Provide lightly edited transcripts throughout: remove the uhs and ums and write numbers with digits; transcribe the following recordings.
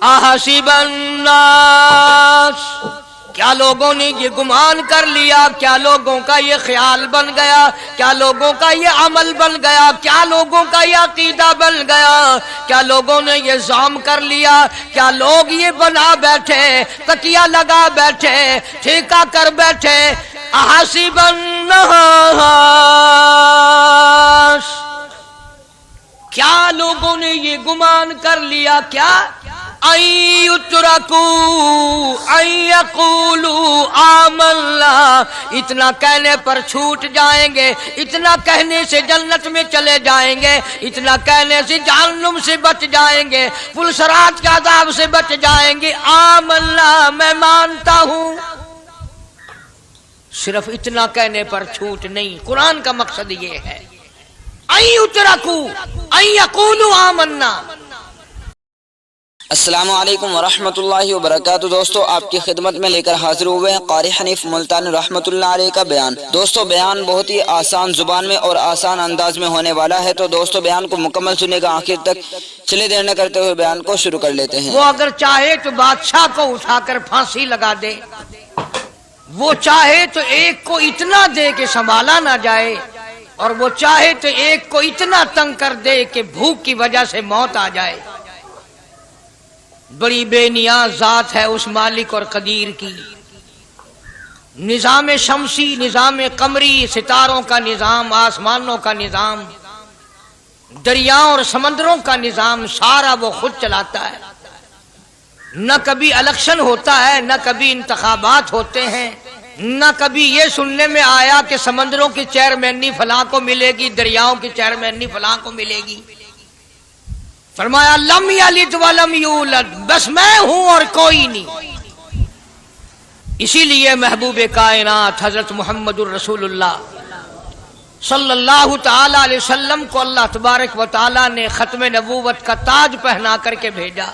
احسب الناس، کیا لوگوں نے یہ گمان کر لیا، کیا لوگوں کا یہ خیال بن گیا، کیا لوگوں کا یہ عمل بن گیا، کیا لوگوں کا یہ عقیدہ بن گیا، کیا لوگوں نے یہ زعم کر لیا، کیا لوگ یہ بنا بیٹھے، تکیہ لگا بیٹھے، ٹھیکہ کر بیٹھے، احسب الناس، کیا لوگوں نے یہ گمان کر لیا، کیا ان یترکوا ان یقولوا آمنا، اتنا کہنے پر چھوٹ جائیں گے، اتنا کہنے سے جنت میں چلے جائیں گے، اتنا کہنے سے جہنم سے بچ جائیں گے، پلسرات کے عذاب سے بچ جائیں گے، آمنا میں مانتا ہوں، صرف اتنا کہنے پر چھوٹ نہیں۔ قرآن کا مقصد یہ ہے ان یترکوا ان یقولوا آمنا۔ السلام علیکم ورحمۃ اللہ وبرکاتہ۔ دوستو آپ کی خدمت میں لے کر حاضر ہوئے ہیں قاری حنیف ملتانی رحمۃ اللہ علیہ کا بیان۔ دوستو بیان بہت ہی آسان زبان میں اور آسان انداز میں ہونے والا ہے، تو دوستو بیان کو مکمل سنے گا آخر تک۔ چلے دیر نہ کرتے ہوئے بیان کو شروع کر لیتے ہیں۔ وہ اگر چاہے تو بادشاہ کو اٹھا کر پھانسی لگا دے، وہ چاہے تو ایک کو اتنا دے کہ سنبھالا نہ جائے، اور وہ چاہے تو ایک کو اتنا تنگ کر دے کہ بھوک کی وجہ سے موت آ جائے۔ بڑی بے نیاز ذات ہے اس مالک اور قدیر کی۔ نظام شمسی، نظام قمری، ستاروں کا نظام، آسمانوں کا نظام، دریاؤں اور سمندروں کا نظام، سارا وہ خود چلاتا ہے۔ نہ کبھی الیکشن ہوتا ہے، نہ کبھی انتخابات ہوتے ہیں، نہ کبھی یہ سننے میں آیا کہ سمندروں کی چیئرمینی فلاں کو ملے گی، دریاؤں کی چیئرمینی فلاں کو ملے گی۔ فرمایا لم یلد ولم یولد، بس میں ہوں اور کوئی نہیں۔ اسی لیے محبوب کائنات حضرت محمد الرسول اللہ صلی اللہ تعالی علیہ وسلم کو اللہ تبارک و تعالی نے ختم نبوت کا تاج پہنا کر کے بھیجا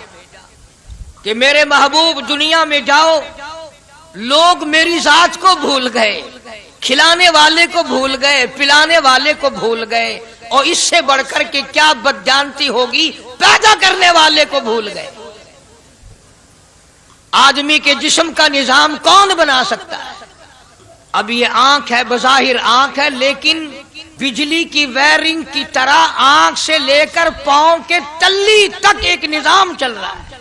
کہ میرے محبوب دنیا میں جاؤ، لوگ میری ذات کو بھول گئے، کھلانے والے کو بھول گئے، پلانے والے کو بھول گئے، اور اس سے بڑھ کر کے کیا بدجانتی ہوگی، پیدا کرنے والے کو بھول گئے۔ آدمی کے جسم کا نظام کون بنا سکتا ہے؟ اب یہ آنکھ ہے، بظاہر آنکھ ہے، لیکن بجلی کی وائرنگ کی طرح آنکھ سے لے کر پاؤں کے تلی تک ایک نظام چل رہا ہے۔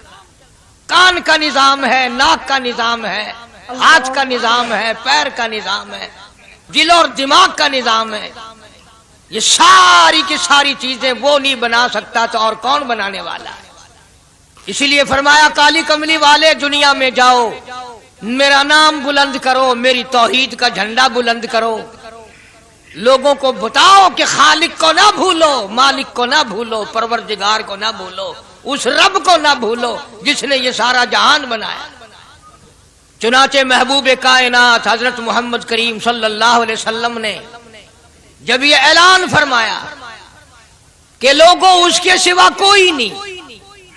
کان کا نظام ہے، ناک کا نظام ہے، ہاتھ کا نظام ہے، پیر کا نظام ہے، دل اور دماغ کا نظام ہے۔ یہ ساری کی ساری چیزیں وہ نہیں بنا سکتا تو اور کون بنانے والا ہے؟ اسی لیے فرمایا کالی کملی والے دنیا میں جاؤ، میرا نام بلند کرو، میری توحید کا جھنڈا بلند کرو، لوگوں کو بتاؤ کہ خالق کو نہ بھولو، مالک کو نہ بھولو، پروردگار کو نہ بھولو، اس رب کو نہ بھولو جس نے یہ سارا جہان بنایا۔ چنانچہ محبوب کائنات حضرت محمد کریم صلی اللہ علیہ وسلم نے جب یہ اعلان فرمایا کہ لوگوں اس کے سوا کوئی نہیں،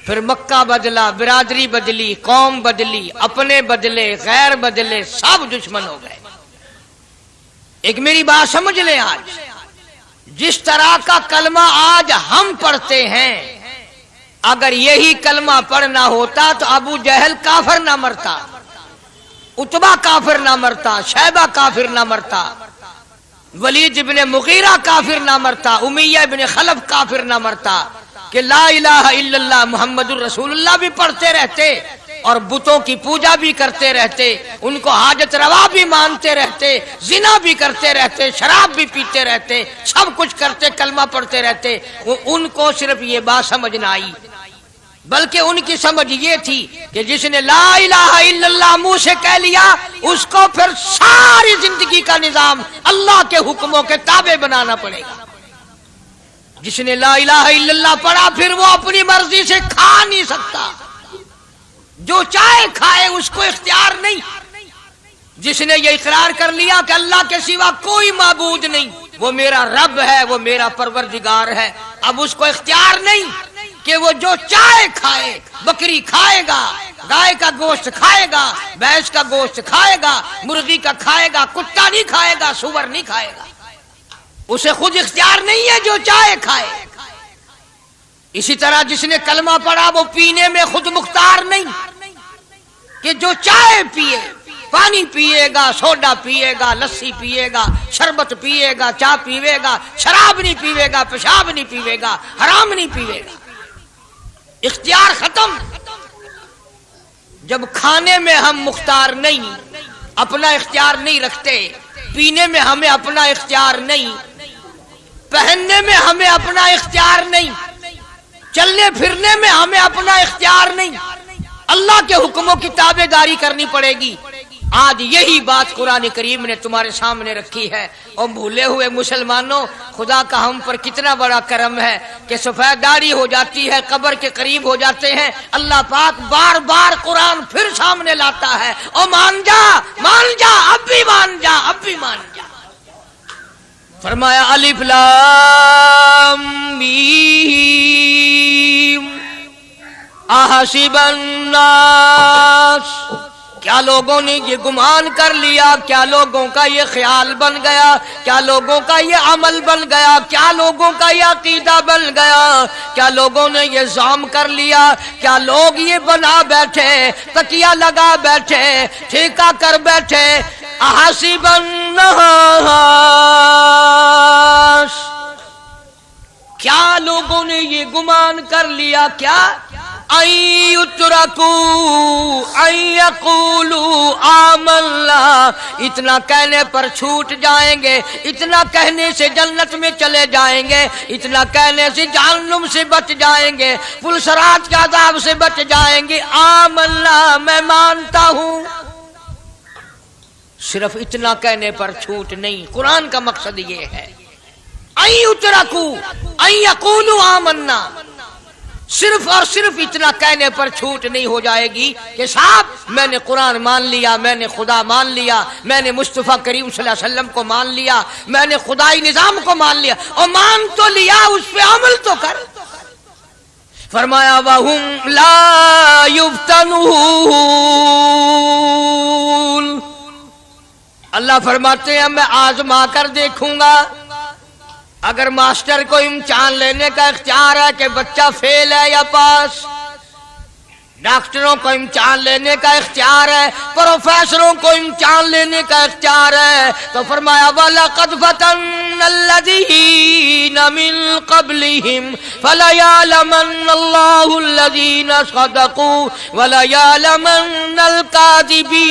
پھر مکہ بدلا، برادری بدلی، قوم بدلی، اپنے بدلے، غیر بدلے، سب دشمن ہو گئے۔ ایک میری بات سمجھ لیں، آج جس طرح کا کلمہ آج ہم پڑھتے ہیں، اگر یہی کلمہ پڑھنا ہوتا تو ابو جہل کافر نہ مرتا، عتبہ کافر نہ مرتا، شیبہ کافر نہ مرتا، ولید ابن مغیرہ کافر نہ مرتا، امیہ ابن خلف کافر نہ مرتا، کہ لا الہ الا اللہ محمد الرسول اللہ بھی پڑھتے رہتے اور بتوں کی پوجا بھی کرتے رہتے، ان کو حاجت روا بھی مانتے رہتے، زنا بھی کرتے رہتے، شراب بھی پیتے رہتے، سب کچھ کرتے، کلمہ پڑھتے رہتے۔ ان کو صرف یہ بات سمجھ نہ آئی، بلکہ ان کی سمجھ یہ تھی کہ جس نے لا الہ الا اللہ منہ سے کہہ لیا، اس کو پھر ساری زندگی کا نظام اللہ کے حکموں کے تابع بنانا پڑے گا۔ جس نے لا الہ الا اللہ پڑھا، پھر وہ اپنی مرضی سے کھا نہیں سکتا، جو چاہے کھائے، اس کو اختیار نہیں۔ جس نے یہ اقرار کر لیا کہ اللہ کے سوا کوئی معبود نہیں، وہ میرا رب ہے، وہ میرا پروردگار ہے، اب اس کو اختیار نہیں کہ وہ جو چاہے کھائے، بکری کھائے گا، گائے کا گوشت کھائے گا، بھینس کا گوشت کھائے گا، مرغی کا کھائے گا، کتا نہیں کھائے گا، سور نہیں کھائے گا، اسے خود اختیار نہیں ہے، جو چاہے کھائے۔ اسی طرح جس نے کلمہ پڑھا وہ پینے میں خود مختار نہیں کہ جو چائے پیے، پانی پیے گا، سوڈا پیے گا، لسی پیے گا، شربت پیے گا، چائے پیے گا، شراب نہیں پیے گا، پیشاب نہیں پیے گا، حرام نہیں پیے گا، اختیار ختم۔ جب کھانے میں ہم مختار نہیں، اپنا اختیار نہیں رکھتے، پینے میں ہمیں اپنا اختیار نہیں، پہننے میں ہمیں اپنا اختیار نہیں، چلنے پھرنے میں ہمیں اپنا اختیار نہیں، اللہ کے حکموں کی تابع داری کرنی پڑے گی۔ آج یہی بات قرآن کریم نے تمہارے سامنے رکھی ہے۔ اور بھولے ہوئے مسلمانوں، خدا کا ہم پر کتنا بڑا کرم ہے کہ سفید داڑھی ہو جاتی ہے، قبر کے قریب ہو جاتے ہیں، اللہ پاک بار بار قرآن پھر سامنے لاتا ہے، اور مان جا، مان جا، اب بھی مان جا، اب بھی مان جا۔ فرمایا الف لام میم احسب الناس، کیا لوگوں نے یہ گمان کر لیا، کیا لوگوں کا یہ خیال بن گیا، کیا لوگوں کا یہ عمل بن گیا، کیا لوگوں کا یہ عقیدہ بن گیا، کیالوگوں نے یہ زعم کر لیا، کیا لوگ یہ بنا بیٹھے، تکیہ لگا بیٹھے، ٹھیکہ کر بیٹھے، احسب الناس، کیا لوگوں نے یہ گمان کر لیا، کیا ان یترکوا ان یقولوا آمنا، اتنا کہنے پر چھوٹ جائیں گے، اتنا کہنے سے جنت میں چلے جائیں گے، اتنا کہنے سے جہنم سے بچ جائیں گے، پلسرات کے عذاب سے بچ جائیں گے، آمنا میں مانتا ہوں۔ صرف اتنا کہنے پر چھوٹ نہیں، قرآن کا مقصد یہ ہے ان یترکوا ان یقولوا آمنا، صرف اور صرف اتنا کہنے پر چھوٹ نہیں ہو جائے گی کہ صاحب میں نے قرآن مان لیا، میں نے خدا مان لیا، میں نے مصطفیٰ کریم صلی اللہ علیہ وسلم کو مان لیا، میں نے خدائی نظام کو مان لیا، اور مان تو لیا، اس پہ عمل تو کر۔ فرمایا وَهُمْ لَا يُفْتَنُونَ، اللہ فرماتے ہیں میں آزما کر دیکھوں گا۔ اگر ماسٹر کو امتحان لینے کا اختیار ہے کہ بچہ فیل ہے یا پاس، ڈاکٹروں کو امتحان لینے کا اختیار ہے، پروفیسروں کو امتحان لینے کا اختیار ہے، تو فرمایا وَلَقَدْ فَتَنَّا الَّذِينَ مِن قَبْلِهِمْ فَلَيَعْلَمَنَّ اللَّهُ الَّذِينَ صَدَقُوا وَلَيَعْلَمَنَّ الْكَاذِبِينَ۔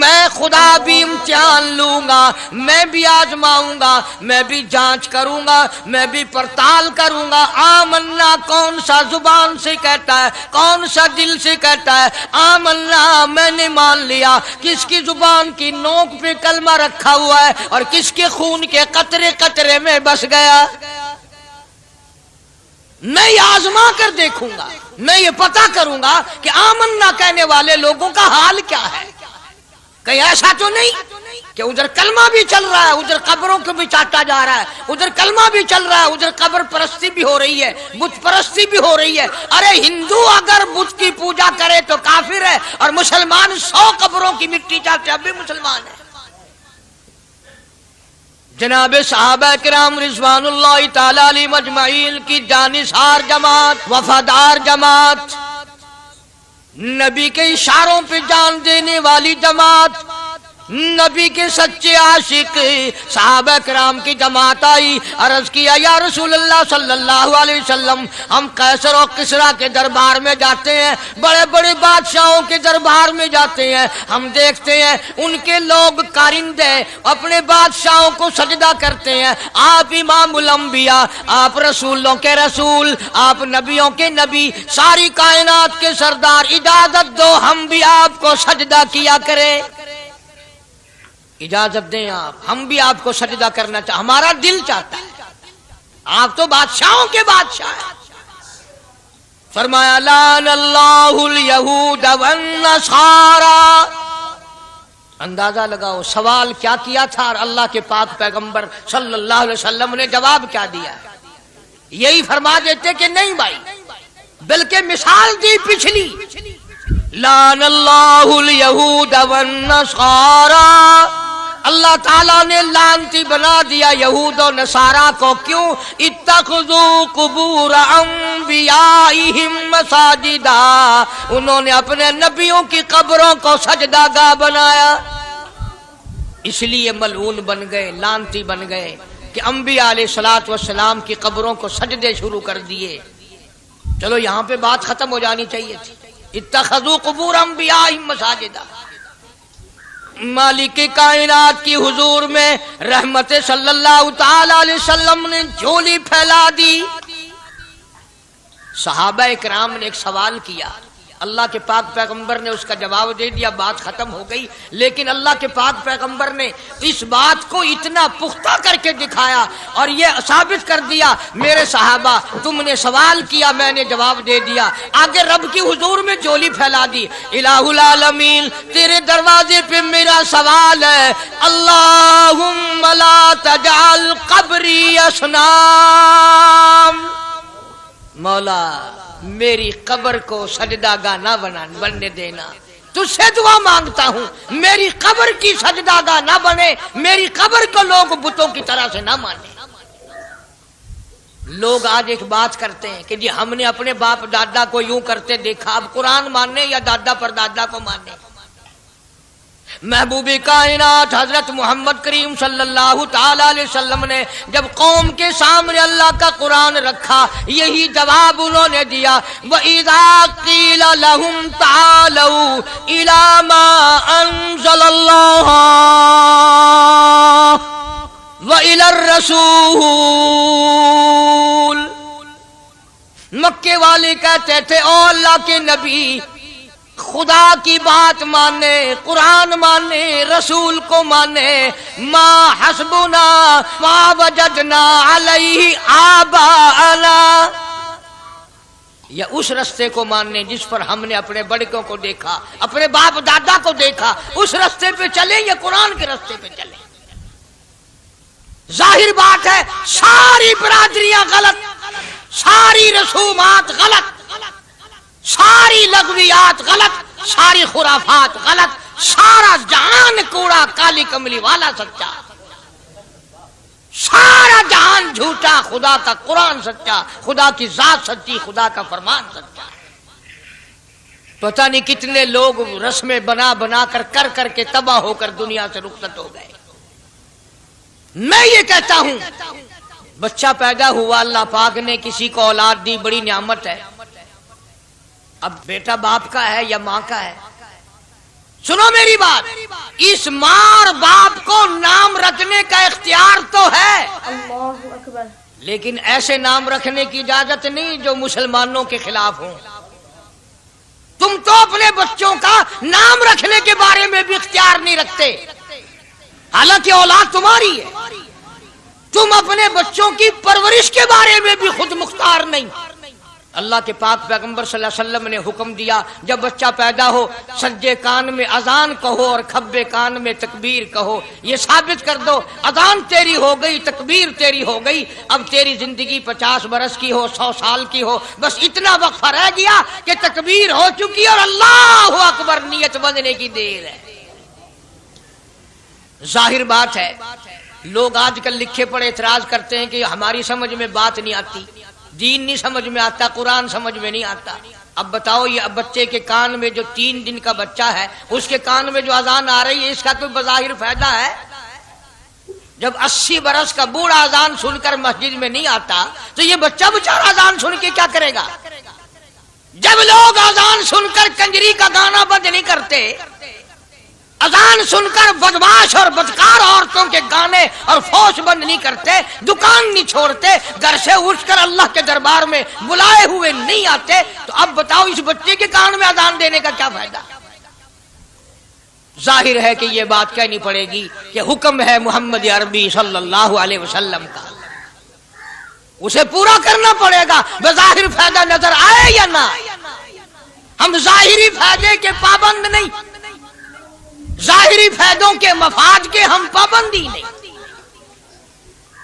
میں خدا بھی امتحان لوں گا، میں بھی آزماؤں گا، میں بھی جانچ کروں گا، میں بھی پڑتال کروں گا۔ آمنا کون سا زبان سے کہتا ہے، کون سا دل سے کہتا ہے آمنا میں نے مان لیا، کس کی زبان کی نوک پہ کلمہ رکھا ہوا ہے اور کس کے خون کے قطرے قطرے میں بس گیا۔ میں یہ آزما کر دیکھوں گا، میں یہ پتہ کروں گا کہ آمنا کہنے والے لوگوں کا حال کیا ہے۔ کہیں ایسا تو نہیں کہ ادھر کلمہ بھی چل رہا ہے، ادھر قبروں کو بھی چاٹا جا رہا ہے، ادھر کلمہ بھی چل رہا ہے، ادھر قبر پرستی بھی ہو رہی ہے، بت پرستی بھی ہو رہی ہے۔ ارے ہندو اگر بت کی پوجا کرے تو کافر ہے، اور مسلمان 100 قبروں کی مٹی چاٹے اب بھی مسلمان ہے۔ جناب صحابہ کرام رضوان اللہ تعالی علیہم اجمعین کی جانثار جماعت، وفادار جماعت، نبی کے اشاروں پہ جان دینے والی جماعت، نبی کے سچے عاشق صحابہ کرام کی جماعت آئی، عرض کیا یا رسول اللہ صلی اللہ علیہ وسلم، ہم قیصر و کسریٰ کے دربار میں جاتے ہیں، بڑے بڑے بادشاہوں کے دربار میں جاتے ہیں، ہم دیکھتے ہیں ان کے لوگ کارندے اپنے بادشاہوں کو سجدہ کرتے ہیں، آپ امام الانبیاء، آپ رسولوں کے رسول، آپ نبیوں کے نبی، ساری کائنات کے سردار، اجازت دو ہم بھی آپ کو سجدہ کیا کریں، اجازت دیں آپ، ہم بھی آپ کو سجدہ کرنا چاہتے، ہمارا دل چاہتا ہے، آپ تو بادشاہوں کے بادشاہ ہیں۔ فرمایا لعن اللہ الیہود والنصارى، اندازہ لگاؤ سوال کیا کیا تھا اور اللہ کے پاک پیغمبر صلی اللہ علیہ وسلم نے جواب کیا دیا؟ یہی فرما دیتے کہ نہیں بھائی، بلکہ مثال دی پچھلی، لعن اللہ الیہود والنصارى اللہ تعالیٰ نے لعنتی بنا دیا یہود و نصارہ کو. کیوں؟ اتخذوا قبور انبیائہم مساجدا، انہوں نے اپنے نبیوں کی قبروں کو سجدہ گاہ بنایا، اس لیے ملعون بن گئے، لعنتی بن گئے کہ انبیاء علیہ الصلوۃ والسلام کی قبروں کو سجدے شروع کر دیے. چلو یہاں پہ بات ختم ہو جانی چاہیے تھی. اتخذوا قبور انبیائہم مساجدا. مالک کائنات کی حضور میں رحمت صلی اللہ تعالی علیہ وسلم نے جھولی پھیلا دی. صحابہ اکرام نے ایک سوال کیا، اللہ کے پاک پیغمبر نے اس کا جواب دے دیا، بات ختم ہو گئی. لیکن اللہ کے پاک پیغمبر نے اس بات کو اتنا پختہ کر کے دکھایا اور یہ ثابت کر دیا، میرے صحابہ تم نے سوال کیا، میں نے جواب دے دیا. آگے رب کی حضور میں جھولی پھیلا دی. الہ العالمین تیرے دروازے پہ میرا سوال ہے، اللہم لا تجعل قبری اصنام، مولا میری قبر کو سجدہ گاہ نہ بننے دینا. تجھ سے دعا مانگتا ہوں میری قبر کی سجدہ گاہ نہ بنے، میری قبر کو لوگ بتوں کی طرح سے نہ مانے. لوگ آج ایک بات کرتے ہیں کہ جی ہم نے اپنے باپ دادا کو یوں کرتے دیکھا، اب قرآن ماننے یا دادا پر دادا کو ماننے. محبوب کائنات حضرت محمد کریم صلی اللہ تعالی علیہ وسلم نے جب قوم کے سامنے اللہ کا قرآن رکھا، یہی جواب انہوں نے دیا، وَإِذَا قِيلَ لَهُمْ تَعَالَوْا إِلَى مَا أَنزَلَ اللَّهُ وَإِلَى الرَّسُولِ. مکے والے کہتے تھے او اللہ کے نبی، خدا کی بات مانے، قرآن مانے، رسول کو مانے، ما حسبنا ما وجدنا علیہ آباءنا، یا اس رستے کو ماننے جس پر ہم نے اپنے بڑکوں کو دیکھا، اپنے باپ دادا کو دیکھا، اس رستے پہ چلیں یا قرآن کے رستے پہ چلیں. ظاہر بات ہے ساری برادریاں غلط، ساری رسومات غلط، ساری لغویات غلط، ساری خرافات غلط، سارا جہان کوڑا، کالی کملی والا سچا، سارا جہان جھوٹا، خدا کا قرآن سچا، خدا کی ذات سچی، خدا کا فرمان سچا. پتہ نہیں کتنے لوگ رسمیں بنا بنا کر کے تباہ ہو کر دنیا سے رخصت ہو گئے. میں یہ کہتا ہوں بچہ پیدا ہوا، اللہ پاک نے کسی کو اولاد دی، بڑی نعمت ہے. اب بیٹا باپ کا ہے یا ماں کا ہے؟ سنو میری بات، اس ماں اور باپ کو نام رکھنے کا اختیار تو ہے، اللہ اکبر، لیکن ایسے نام رکھنے کی اجازت نہیں جو مسلمانوں کے خلاف ہوں. تم تو اپنے بچوں کا نام رکھنے کے بارے میں بھی اختیار نہیں رکھتے، حالانکہ اولاد تمہاری ہے. تم اپنے بچوں کی پرورش کے بارے میں بھی خود مختار نہیں. اللہ کے پاک پیغمبر صلی اللہ علیہ وسلم نے حکم دیا جب بچہ پیدا ہو سجے کان میں اذان کہو اور کھبے کان میں تکبیر کہو. یہ ثابت کر دو اذان تیری ہو گئی، تکبیر تیری ہو گئی، اب تیری زندگی 50 برس کی ہو، 100 سال کی ہو، بس اتنا وقفہ رہ گیا کہ تکبیر ہو چکی اور اللہ اکبر نیت بندنے کی دیر ہے. ظاہر بات ہے لوگ آج کل لکھے پڑے اعتراض کرتے ہیں کہ ہماری سمجھ میں بات نہیں آتی، دین نہیں سمجھ میں آتا، قرآن سمجھ میں نہیں آتا. اب بتاؤ یہ بچے کے کان میں جو 3 دن کا بچہ ہے اس کے کان میں جو اذان آ رہی ہے اس کا کوئی بظاہر فائدہ ہے؟ جب 80 برس کا بوڑھا اذان سن کر مسجد میں نہیں آتا تو یہ بچہ بیچارہ اذان سن کے کیا کرے گا؟ جب لوگ اذان سن کر کنجری کا گانا بند نہیں کرتے، اذان سن کر بدماش اور بدکار عورتوں کے گانے اور فوش بند نہیں کرتے، دکان نہیں چھوڑتے، گھر سے اٹھ کر اللہ کے دربار میں بلائے ہوئے نہیں آتے، تو اب بتاؤ اس بچے کے کان میں اذان دینے کا کیا فائدہ؟ ظاہر ہے کہ یہ بات کہنی پڑے گی کہ حکم ہے محمد عربی صلی اللہ علیہ وسلم کا، اسے پورا کرنا پڑے گا، بظاہر فائدہ نظر آئے یا نہ. ہم ظاہری فائدے کے پابند نہیں، ظاہری فائدوں کے مفاد کے ہم پابندی نہیں.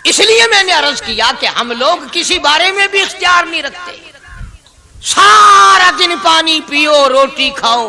اس لیے میں نے عرض کیا کہ ہم لوگ کسی بارے میں بھی اختیار نہیں رکھتے. سارا دن پانی پیو، روٹی کھاؤ،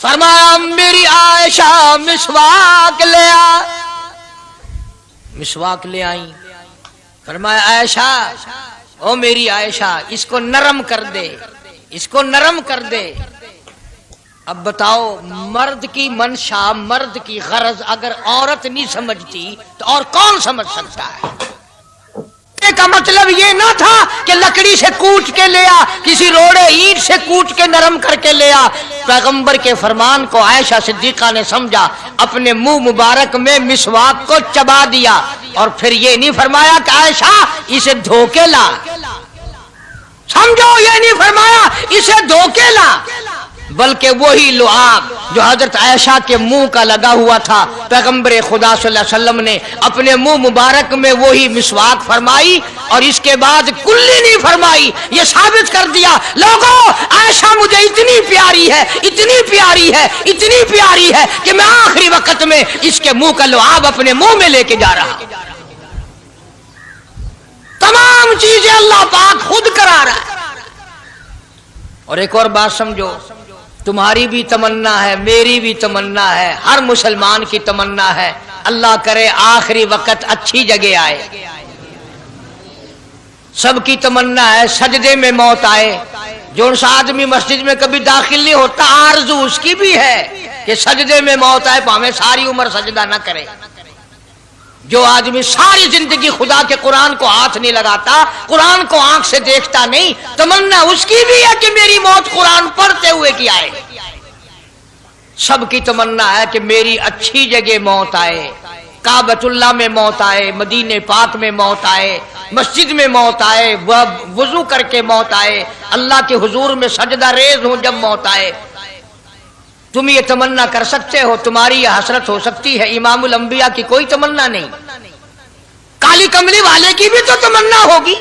فرمایا میری عائشہ مسواک لے آ، مسواک لے آئی. فرمایا عائشہ، او میری عائشہ اس کو نرم کر دے، اس کو نرم کر دے. اب بتاؤ مرد کی منشا، مرد کی غرض اگر عورت نہیں سمجھتی تو اور کون سمجھ سکتا ہے؟ کا مطلب یہ نہ تھا کہ لکڑی سے کوٹ کے لیا، کسی روڑے اینٹ سے کوٹ کے نرم کر کے لیا. پیغمبر کے فرمان کو عائشہ صدیقہ نے سمجھا، اپنے منہ مبارک میں مسواک کو چبا دیا اور پھر یہ نہیں فرمایا کہ عائشہ اسے دھو کے لا. سمجھو، یہ نہیں فرمایا اسے دھو کے لا، بلکہ وہی لعاب جو حضرت عائشہ کے منہ کا لگا ہوا تھا، پیغمبر خدا صلی اللہ علیہ وسلم نے اپنے منہ مبارک میں وہی مسواک فرمائی اور اس کے بعد کلی نہیں فرمائی. یہ ثابت کر دیا لوگوں عائشہ مجھے اتنی پیاری ہے، اتنی پیاری ہے، اتنی پیاری ہے کہ میں آخری وقت میں اس کے منہ کا لعاب اپنے منہ میں لے کے جا رہا ہوں. تمام چیزیں اللہ پاک خود کرا رہا ہے. اور ایک اور بات سمجھو، تمہاری بھی تمنا ہے، میری بھی تمنا ہے، ہر مسلمان کی تمنا ہے اللہ کرے آخری وقت اچھی جگہ آئے. سب کی تمنا ہے سجدے میں موت آئے. جو سا آدمی مسجد میں کبھی داخل نہیں ہوتا آرزو اس کی بھی ہے کہ سجدے میں موت آئے، ہمیں ساری عمر سجدہ نہ کرے. جو آدمی ساری زندگی خدا کے قرآن کو ہاتھ نہیں لگاتا، قرآن کو آنکھ سے دیکھتا نہیں، تمنا اس کی بھی ہے کہ میری موت قرآن پڑھتے ہوئے کی آئے. سب کی تمنا ہے کہ میری اچھی جگہ موت آئے، کعبۃ اللہ میں موت آئے، مدینہ پاک میں موت آئے، مسجد میں موت آئے، وضو کر کے موت آئے، اللہ کے حضور میں سجدہ ریز ہوں جب موت آئے. تم یہ تمنا کر سکتے ہو، تمہاری یہ حسرت ہو سکتی ہے. امام الانبیاء کی کوئی تمنا نہیں. کالی کملی والے کی بھی تو تمنا ہوگی،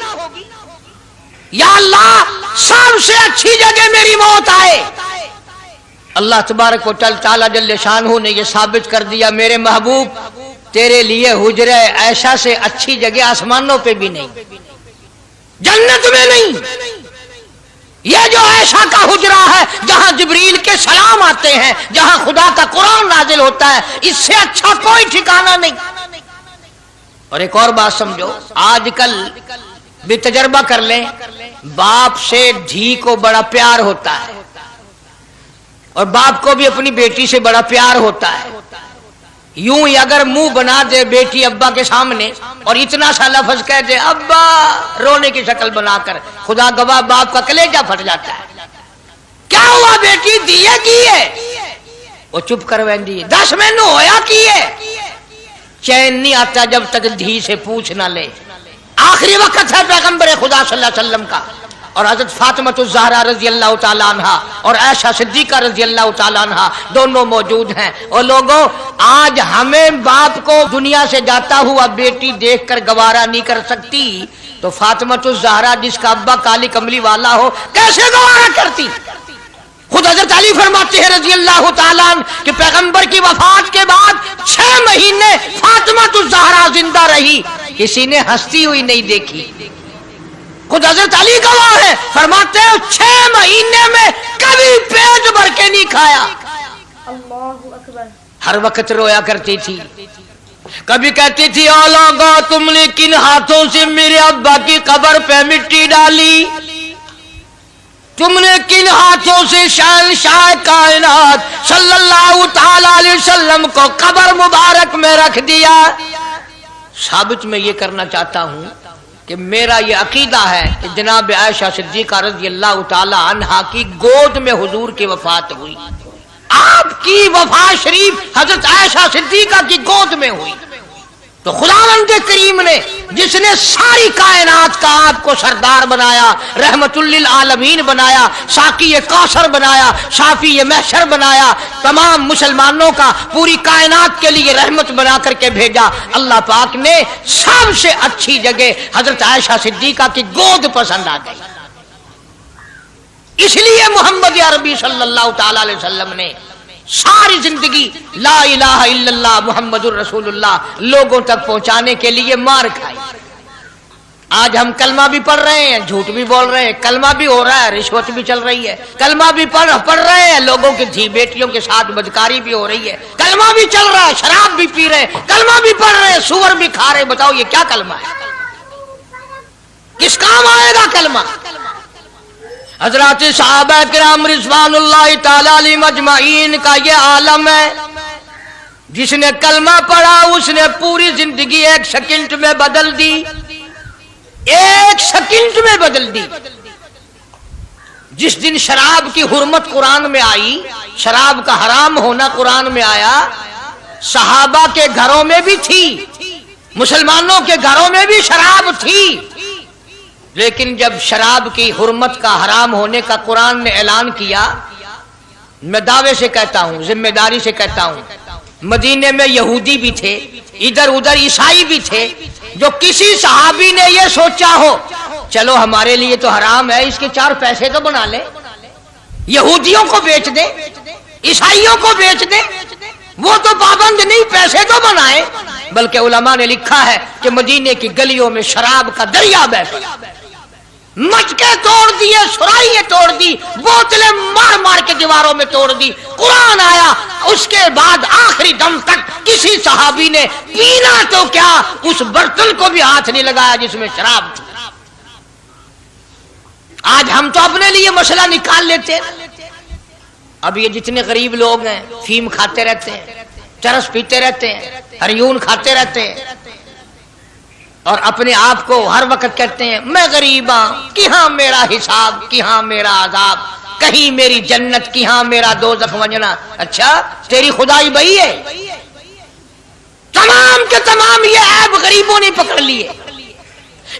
یا اللہ سب سے اچھی جگہ میری موت آئے. اللہ تبارک و تعالی جل شانہ نے یہ ثابت کر دیا میرے محبوب تیرے لیے حجرہ عائشہ سے اچھی جگہ آسمانوں پہ بھی نہیں، جنت میں نہیں. یہ جو عائشہ کا حجرہ ہے جہاں جبریل کے سلام آتے ہیں، جہاں خدا کا قرآن نازل ہوتا ہے، اس سے اچھا کوئی ٹھکانہ نہیں. اور ایک اور بات سمجھو، آج کل بھی تجربہ کر لیں، باپ سے دھی کو بڑا پیار ہوتا ہے اور باپ کو بھی اپنی بیٹی سے بڑا پیار ہوتا ہے. یوں ہی اگر منہ بنا دے بیٹی ابا کے سامنے اور اتنا سا لفظ کہہ دے ابا رونے کی شکل بنا کر، خدا گواہ باپ کا کلیجہ پھٹ جاتا ہے. کیا ہوا بیٹی دیے کیے؟ وہ چپ کر ویندی 10 مہینوں ہویا کیے. چین نہیں آتا جب تک دھی سے پوچھ نہ لے. آخری وقت ہے پیغمبر خدا صلی اللہ علیہ وسلم کا، اور حضرت فاطمہ الزہرا رضی اللہ تعالیٰ عنہ اور عائشہ صدیقہ رضی اللہ تعالیٰ عنہ دونوں موجود ہیں. اور لوگوں آج ہمیں باپ کو دنیا سے جاتا ہوا بیٹی دیکھ کر گوارا نہیں کر سکتی، تو فاطمہ الزہرا جس کا ابا کالی کملی والا ہو کیسے گوارا کرتی؟ خود حضرت علی فرماتے ہیں رضی اللہ تعالیٰ عنہ کہ پیغمبر کی وفات کے بعد 6 مہینے فاطمہ الزہرا زندہ رہی، کسی نے ہنستی ہوئی نہیں دیکھی. خود حضرت علی گواہ ہے، فرماتے ہیں 6 مہینے میں کبھی پیٹ بھر کے نہیں کھایا. اللہ اکبر. ہر وقت رویا کرتی تھی. کبھی کہتی تھی او لوگو تم نے کن ہاتھوں سے میرے ابا کی قبر پہ مٹی ڈالی، تم نے کن ہاتھوں سے شہنشاہ کائنات صلی اللہ تعالی علیہ وسلم کو قبر مبارک میں رکھ دیا. ثابت میں یہ کرنا چاہتا ہوں کہ میرا یہ عقیدہ ہے کہ جناب عائشہ صدیقہ رضی اللہ تعالی عنہا کی گود میں حضور کی وفات ہوئی. آپ کی وفات شریف حضرت عائشہ صدیقہ کی گود میں ہوئی. تو خداوند کریم نے جس نے ساری کائنات کا آپ کو سردار بنایا، رحمت للعالمین بنایا، ساقی کوثر بنایا، شافی محشر بنایا، تمام مسلمانوں کا پوری کائنات کے لیے رحمت بنا کر کے بھیجا، اللہ پاک نے سب سے اچھی جگہ حضرت عائشہ صدیقہ کی گود پسند آ گئی. اس لیے محمد عربی صلی اللہ تعالی علیہ وسلم نے ساری زندگی لا الہ الا اللہ محمد الرسول اللہ لوگوں تک پہنچانے کے لیے مار کھائی. آج ہم کلمہ بھی پڑھ رہے ہیں، جھوٹ بھی بول رہے ہیں، کلمہ بھی ہو رہا ہے، رشوت بھی چل رہی ہے، کلمہ بھی پڑھ رہے ہیں، لوگوں کی دھی بیٹیوں کے ساتھ بدکاری بھی ہو رہی ہے، کلمہ بھی چل رہا ہے، شراب بھی پی رہے ہیں، کلمہ بھی پڑھ رہے ہیں، سور بھی کھا رہے ہیں۔ بتاؤ یہ کیا کلمہ ہے؟ کس کام آئے گا کلمہ؟ حضرات صحابہ کرام رضوان اللہ تعالی علیہم اجمعین کا یہ عالم ہے، جس نے کلمہ پڑھا اس نے پوری زندگی ایک سیکنڈ میں بدل دی، ایک سیکنڈ میں بدل دی۔ جس دن شراب کی حرمت قرآن میں آئی، شراب کا حرام ہونا قرآن میں آیا، صحابہ کے گھروں میں بھی تھی، مسلمانوں کے گھروں میں بھی شراب تھی، لیکن جب شراب کی حرمت کا حرام ہونے کا قرآن نے اعلان کیا، میں دعوے سے کہتا ہوں، ذمہ داری سے کہتا ہوں، مدینے میں یہودی بھی تھے، ادھر ادھر عیسائی بھی تھے، جو کسی صحابی نے یہ سوچا ہو چلو ہمارے لیے تو حرام ہے، اس کے 4 پیسے تو بنا لیں، یہودیوں کو بیچ دیں، عیسائیوں کو بیچ دیں، وہ تو پابند نہیں، پیسے تو بنائیں۔ بلکہ علماء نے لکھا ہے کہ مدینے کی گلیوں میں شراب کا دریا بہہ پڑا، مٹکے توڑ دیے، سرائیاں توڑ دی، بوتلیں مار مار کے دیواروں میں توڑ دی، قرآن آیا، اس کے بعد آخری دم تک کسی صحابی نے پینا تو کیا اس برتن کو بھی ہاتھ نہیں لگایا جس میں شراب تھی۔ آج ہم تو اپنے لیے مسئلہ نکال لیتے ہیں۔ اب یہ جتنے غریب لوگ ہیں فیم کھاتے رہتے ہیں، چرس پیتے رہتے ہیں، ہریون کھاتے رہتے ہیں، اور اپنے آپ کو ہر وقت کہتے ہیں میں غریب ہاں، کہاں میرا حساب، کہاں میرا عذاب، کہیں میری جنت، کہاں میرا دوزخ وجنا۔ اچھا تیری خدائی بھئی ہے؟ تمام کے تمام یہ عیب غریبوں نے پکڑ لیے،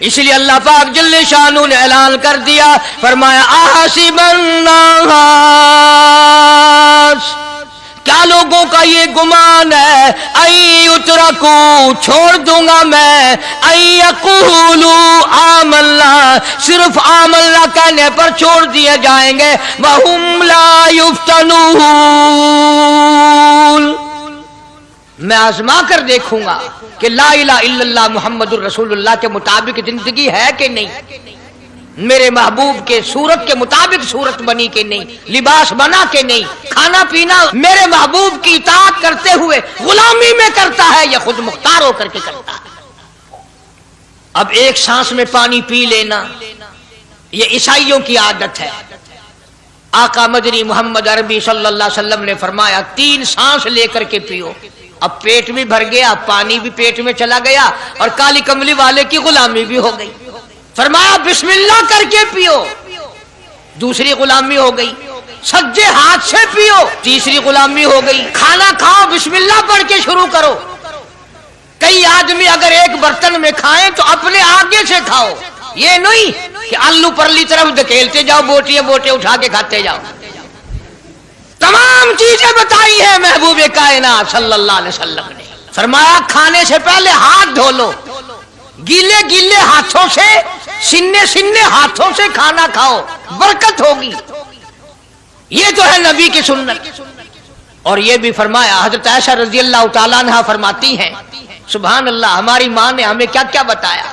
اس لیے اللہ پاک جل شانہ نے اعلان کر دیا، فرمایا احسب الناس، کیا لوگوں کا یہ گمان ہے، ان یترکوا، چھوڑ دوں گا میں، ان یقولوا آمنا، صرف آمنا کہنے پر چھوڑ دیے جائیں گے، وہم لا یفتنون، میں آزما کر دیکھوں گا کہ لا الہ الا اللہ محمد الرسول اللہ کے مطابق زندگی ہے کہ نہیں، میرے محبوب کے صورت کے مطابق صورت بنی کہ نہیں، لباس بنا کہ نہیں، کھانا پینا میرے محبوب کی اطاعت کرتے ہوئے غلامی میں کرتا ہے یا خود مختار ہو کر کے کرتا ہے۔ اب ایک سانس میں پانی پی لینا یہ عیسائیوں کی عادت ہے۔ آقا مدنی محمد عربی صلی اللہ علیہ وسلم نے فرمایا 3 سانس لے کر کے پیو، اب پیٹ بھی بھر گیا، پانی بھی پیٹ میں چلا گیا، اور کالی کملی والے کی غلامی بھی ہو گئی۔ فرمایا بسم اللہ کر کے پیو، دوسری غلامی ہو گئی، سجے ہاتھ سے پیو، تیسری غلامی ہو گئی، کھانا کھاؤ بسم اللہ پڑھ کے شروع کرو۔ کئی آدمی اگر ایک برتن میں کھائیں تو اپنے آگے سے کھاؤ، یہ نہیں کہ آلو پرلی طرف دھکیلتے جاؤ، بوٹیاں بوٹے اٹھا کے کھاتے جاؤ۔ تمام چیزیں بتائی ہیں محبوب کائنات صلی اللہ علیہ وسلم نے، فرمایا کھانے سے پہلے ہاتھ دھو لو، گیلے گیلے ہاتھوں سے، سننے سننے ہاتھوں سے کھانا کھاؤ، برکت ہوگی۔ یہ تو ہے نبی کی سنت۔ اور یہ بھی فرمایا، حضرت عائشہ رضی اللہ تعالیٰ عنہ فرماتی ہیں، سبحان اللہ، ہماری ماں نے ہمیں کیا کیا بتایا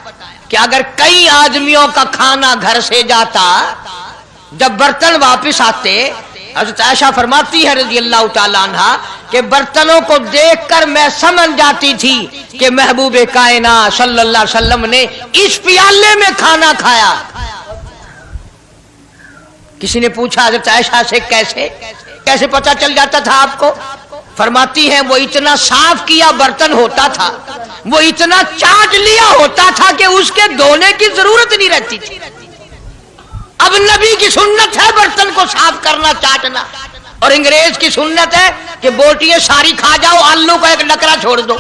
کہ اگر کئی آدمیوں کا کھانا گھر سے جاتا، جب برتن واپس آتے، حضرت عائشہ فرماتی ہے رضی اللہ تعالیٰ عنہ کہ برتنوں کو دیکھ کر میں سمجھ جاتی تھی کہ محبوب کائنات صلی اللہ علیہ وسلم نے اس پیالے میں کھانا کھایا۔ کسی نے پوچھا حضرت عائشہ سے کیسے پتہ چل جاتا تھا آپ کو؟ فرماتی ہیں وہ اتنا صاف کیا برتن ہوتا تھا، وہ اتنا چاٹ لیا ہوتا تھا کہ اس کے دھونے کی ضرورت نہیں رہتی تھی۔ اب نبی کی سنت ہے برتن کو صاف کرنا، چاٹنا، اور انگریز کی سنت ہے کہ بوٹیاں ساری کھا جاؤ، آلو کا ایک نکرا چھوڑ دو۔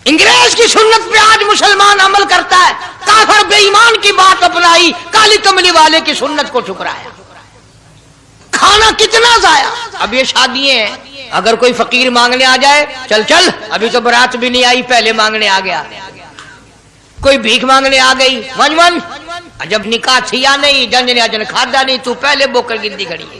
انگریز کی سنت پہ آج مسلمان عمل کرتا ہے، کافر بے ایمان کی بات اپنائی، کالی کملی والے کی سنت کو ٹھکرایا۔ کھانا کتنا ضائع۔ اب یہ شادیاں ہیں، اگر کوئی فقیر مانگنے آ جائے، چل ابھی تو برات بھی نہیں آئی پہلے مانگنے آ گیا، کوئی بھیک مانگنے آ گئی، ون جب نکاح تھی یا نہیں، جن نے اجن کھادا نہیں، تو پہلے بوکر گندی کھڑی ہے۔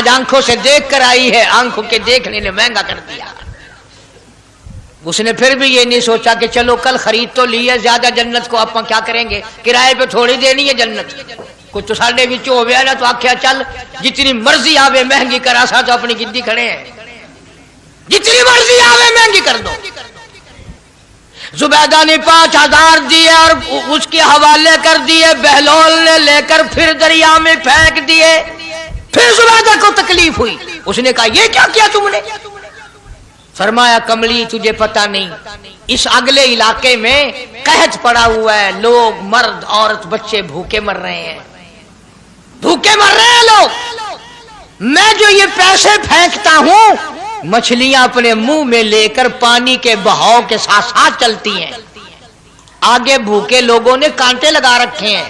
آج آنکھوں سے دیکھ کر آئی ہے، آنکھوں کے دیکھنے نے مہنگا کر دیا۔ اس نے پھر بھی یہ نہیں سوچا کہ چلو کل خرید تو لی ہے، زیادہ جنت کو آپ کیا کریں گے، کرائے پہ تھوڑی دینی ہے جنت، کچھ تو ساڑھے بھی ہو گیا نا، تو آخیا چل جتنی مرضی آوے مہنگی کرا سا، تو اپنی گدی کھڑے ہیں، جتنی مرضی آوے مہنگی کر دو۔ زبیدہ نے 5000 دیے اور اس کے حوالے کر دیے، بہلول نے لے کر پھر دریا میں پھینک دیے۔ پھر زبیدہ کو تکلیف ہوئی، اس نے کہا یہ کیا کیا تم نے؟ فرمایا کملی تجھے پتہ نہیں، اس اگلے علاقے میں قحط پڑا ہوا ہے، لوگ مرد عورت بچے بھوکے مر رہے ہیں، بھوکے مر رہے ہیں لوگ، میں جو یہ پیسے پھینکتا ہوں مچھلیاں اپنے منہ میں لے کر پانی کے بہاؤ کے ساتھ ساتھ چلتی ہیں، آگے بھوکے لوگوں نے کانٹے لگا رکھے ہیں،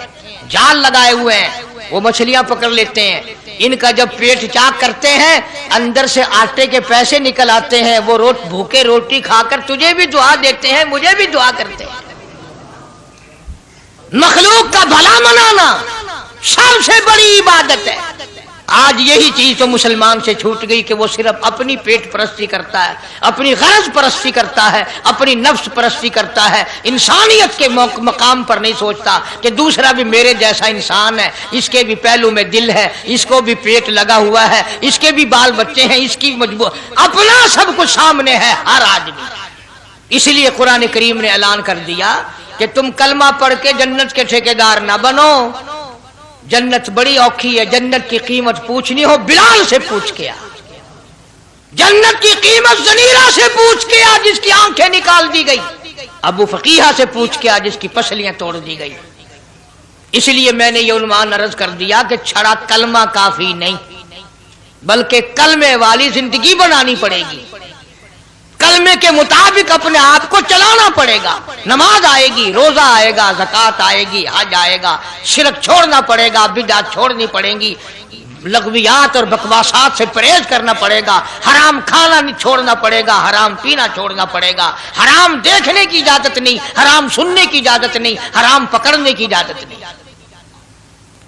جال لگائے ہوئے ہیں، وہ مچھلیاں پکڑ لیتے ہیں، ان کا جب پیٹ چاک کرتے ہیں اندر سے آٹے کے پیسے نکل آتے ہیں، وہ بھوکے روٹی کھا کر تجھے بھی دعا دیتے ہیں، مجھے بھی دعا کرتے ہیں۔ مخلوق کا بھلا منانا سب سے بڑی عبادت ہے۔ آج یہی چیز تو مسلمان سے چھوٹ گئی کہ وہ صرف اپنی پیٹ پرستی کرتا ہے، اپنی غرض پرستی کرتا ہے، اپنی نفس پرستی کرتا ہے، انسانیت کے مقام پر نہیں سوچتا کہ دوسرا بھی میرے جیسا انسان ہے، اس کے بھی پہلو میں دل ہے، اس کو بھی پیٹ لگا ہوا ہے، اس کے بھی بال بچے ہیں، اس کی مجبور اپنا سب کچھ سامنے ہے ہر آدمی۔ اس لیے قرآن کریم نے اعلان کر دیا کہ تم کلمہ پڑھ کے جنت کے ٹھیکیدار نہ بنو، جنت بڑی اوکھی ہے، جنت کی قیمت پوچھنی ہو بلال سے پوچھ کے آ، جنت کی قیمت زنیرہ سے پوچھ کے آ جس کی آنکھیں نکال دی گئی، ابو فقیہہ سے پوچھ کے آ جس کی پسلیاں توڑ دی گئی۔ اس لیے میں نے یہ عنوان عرض کر دیا کہ چھڑا کلمہ کافی نہیں، بلکہ کلمے والی زندگی بنانی پڑے گی، کلمے کے مطابق اپنے آپ کو چلانا پڑے گا، نماز آئے گی، روزہ آئے گا، زکوٰۃ آئے گی، حج آئے گا، شرک چھوڑنا پڑے گا، بدعت چھوڑنی پڑیں گی، لغویات اور بکواسات سے پرہیز کرنا پڑے گا، حرام کھانا نہیں چھوڑنا پڑے گا، حرام پینا چھوڑنا پڑے گا، حرام دیکھنے کی اجازت نہیں، حرام سننے کی اجازت نہیں، حرام پکڑنے کی اجازت نہیں۔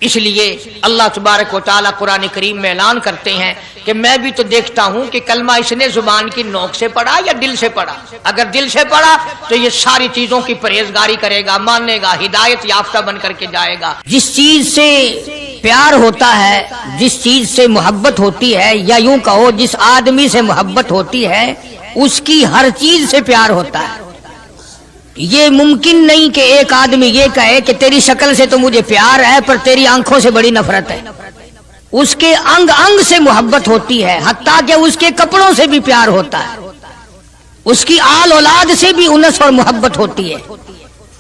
اس لیے اللہ تبارک و تعالیٰ قرآن کریم میں اعلان کرتے ہیں کہ میں بھی تو دیکھتا ہوں کہ کلمہ اس نے زبان کی نوک سے پڑھا یا دل سے پڑھا، اگر دل سے پڑھا تو یہ ساری چیزوں کی پرہیزگاری کرے گا، مانے گا، ہدایت یافتہ بن کر کے جائے گا۔ جس چیز سے پیار ہوتا ہے، جس چیز سے محبت ہوتی ہے، یا یوں کہو جس آدمی سے محبت ہوتی ہے اس کی ہر چیز سے پیار ہوتا ہے۔ یہ ممکن نہیں کہ ایک آدمی یہ کہے کہ تیری شکل سے تو مجھے پیار ہے پر تیری آنکھوں سے بڑی نفرت ہے، اس کے انگ انگ سے محبت ہوتی ہے، حتیٰ کہ اس کے کپڑوں سے بھی پیار ہوتا ہے، اس کی آل اولاد سے بھی انس اور محبت ہوتی ہے۔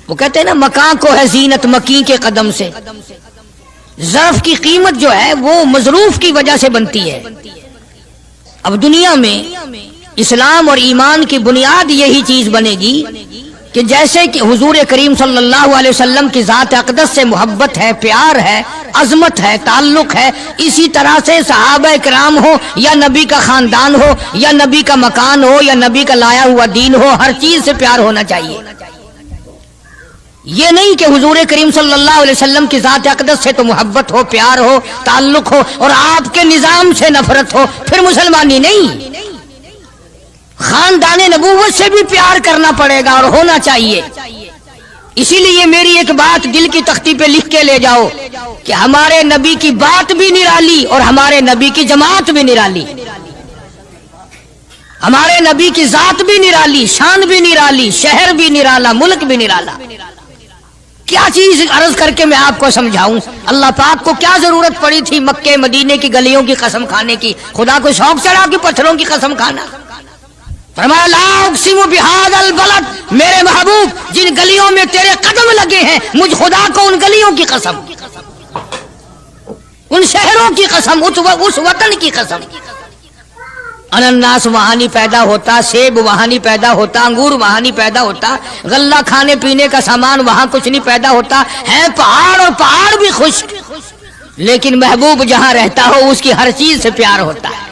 وہ کہتے ہیں نا مکاں کو ہے زینت مکیں کے قدم سے، ظرف کی قیمت جو ہے وہ مظروف کی وجہ سے بنتی ہے۔ اب دنیا میں اسلام اور ایمان کی بنیاد یہی چیز بنے گی کہ جیسے کہ حضور کریم صلی اللہ علیہ وسلم کی ذات اقدس سے محبت ہے، پیار ہے، عظمت ہے، تعلق ہے، اسی طرح سے صحابہ کرام ہو یا نبی کا خاندان ہو یا نبی کا مکان ہو یا نبی کا لایا ہوا دین ہو، ہر چیز سے پیار ہونا چاہیے۔ یہ نہیں کہ حضور کریم صلی اللہ علیہ وسلم کی ذات اقدس سے تو محبت ہو، پیار ہو، تعلق ہو اور آپ کے نظام سے نفرت ہو، پھر مسلمانی نہیں۔ خاندان نبوت سے بھی پیار کرنا پڑے گا اور ہونا چاہیے۔ اسی لیے میری ایک بات دل کی تختی پہ لکھ کے لے جاؤ کہ ہمارے نبی کی بات بھی نرالی اور ہمارے نبی کی جماعت بھی نرالی، ہمارے نبی کی ذات بھی نرالی، شان بھی نرالی، شہر بھی نرالا، ملک بھی نرالا۔ کیا چیز عرض کر کے میں آپ کو سمجھاؤں؟ اللہ پاک کو کیا ضرورت پڑی تھی مکے مدینے کی گلیوں کی قسم کھانے کی؟ خدا کو شوق چڑھا کہ پتھروں کی قسم کھانا؟ فرمایا لا اقسم بہذا البلد، میرے محبوب جن گلیوں میں تیرے قدم لگے ہیں مجھ خدا کو ان گلیوں کی قسم، ان شہروں کی قسم، اس وطن کی قسم۔ انناس وہاں نہیں پیدا ہوتا، سیب وہاں نہیں پیدا ہوتا، انگور وہاں نہیں پیدا ہوتا، غلہ کھانے پینے کا سامان وہاں کچھ نہیں پیدا ہوتا، ہے پہاڑ اور پہاڑ بھی خشک، لیکن محبوب جہاں رہتا ہو اس کی ہر چیز سے پیار ہوتا ہے۔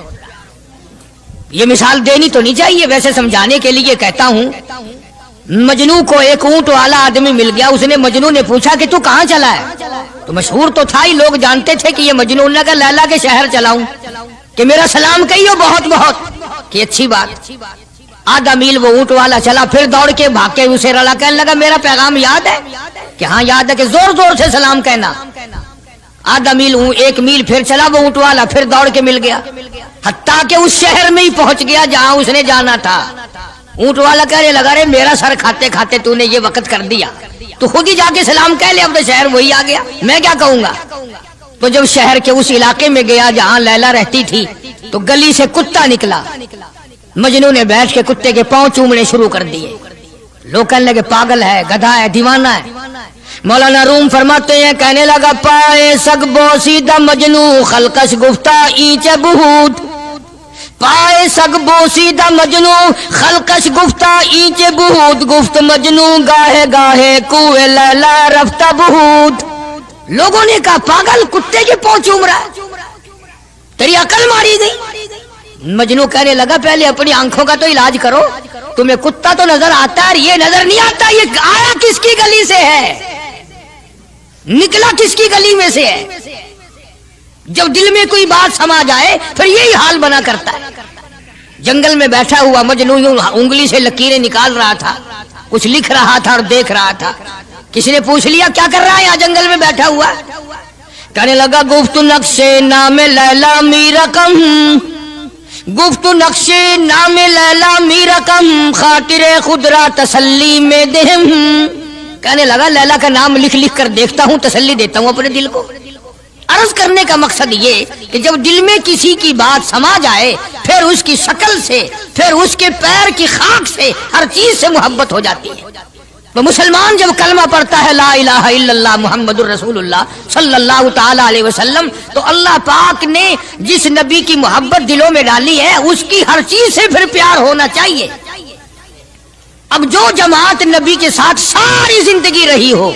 یہ مثال دینی تو نہیں چاہیے، ویسے سمجھانے کے لیے کہتا ہوں۔ مجنو کو ایک اونٹ والا آدمی مل گیا، اس نے مجنو نے پوچھا کہ تو کہاں چلا ہے؟ تو مشہور تو تھا ہی، لوگ جانتے تھے کہ یہ مجنون ہے، کہ لیلا کے شہر چلاؤں کہ میرا سلام کہیو بہت بہت، کہ اچھی بات۔ آدھا میل وہ اونٹ والا چلا، پھر دوڑ کے بھاگ کے اسے رلا، کہنے لگا میرا پیغام یاد ہے؟ کہ ہاں یاد ہے، کہ زور زور سے سلام کہنا۔ آدھا میل 1 میل پھر چلا وہ اونٹ والا، پھر دوڑ کے مل گیا، حتیٰ کہ اس شہر میں ہی پہنچ گیا جہاں اس نے جانا تھا۔ اونٹ والا کہنے لگا رے میرا سر کھاتے کھاتے تو نے یہ وقت کر دیا، تو خود ہی جا کے سلام کہہ لے، اب تو شہر وہی آ گیا، میں کیا کہوں گا۔ تو جب شہر کے اس علاقے میں گیا جہاں لیلا رہتی تھی، تو گلی سے کتا نکلا، مجنون نے بیٹھ کے کتے کے پاؤں چومنے شروع کر دیے۔ لوگ کہنے لگے پاگل ہے، گدھا ہے، دیوانہ ہے۔ مولانا روم فرماتے ہیں، کہنے لگا پائے سگ بوسیدہ مجنو خلقش گفتہ اینچ بہود، پائے سگ بوسیدہ مجنو خلقش گفتہ اینچ بہود، گفت مجنو گاہے گاہے کوئے لیلا رفتہ بہود۔ لوگوں نے کہا پاگل، کتے کے پاؤں چوم رہا ہے، تیری عقل ماری گئی۔ مجنو کہنے لگا پہلے اپنی آنکھوں کا تو علاج کرو، تمہیں کتا تو نظر آتا ہے، یہ نظر نہیں آتا، یہ آیا کس کی گلی سے ہے، نکلا کس کی گلی میں سے ہے۔ جب دل میں کوئی بات سما جائے پھر یہی حال بنا کرتا ہے۔ جنگل میں بیٹھا ہوا مجنو یوں انگلی سے لکیریں نکال رہا تھا، کچھ لکھ رہا تھا اور دیکھ رہا تھا۔ کسی نے پوچھ لیا کیا کر رہا ہے یہاں جنگل میں بیٹھا ہوا؟ کہنے لگا گفت نقشے نام لیلا می رقم، گفت نقشے نام لیلا می رقم، خاطر خود را تسلی میں دہم۔ کہنے لگا لیلا کا نام لکھ لکھ کر دیکھتا ہوں، تسلی دیتا ہوں اپنے دل کو۔ عرض کرنے کا مقصد یہ کہ جب دل میں کسی کی بات سما جائے پھر اس کی شکل سے، پھر اس کے پیر کی خاک سے، ہر چیز سے محبت ہو جاتی ہے۔ تو مسلمان جب کلمہ پڑھتا ہے لا الہ الا اللہ محمد الرسول اللہ صلی اللہ تعالی علیہ وسلم، تو اللہ پاک نے جس نبی کی محبت دلوں میں ڈالی ہے اس کی ہر چیز سے پھر پیار ہونا چاہیے۔ اب جو جماعت نبی کے ساتھ ساری زندگی رہی ہو،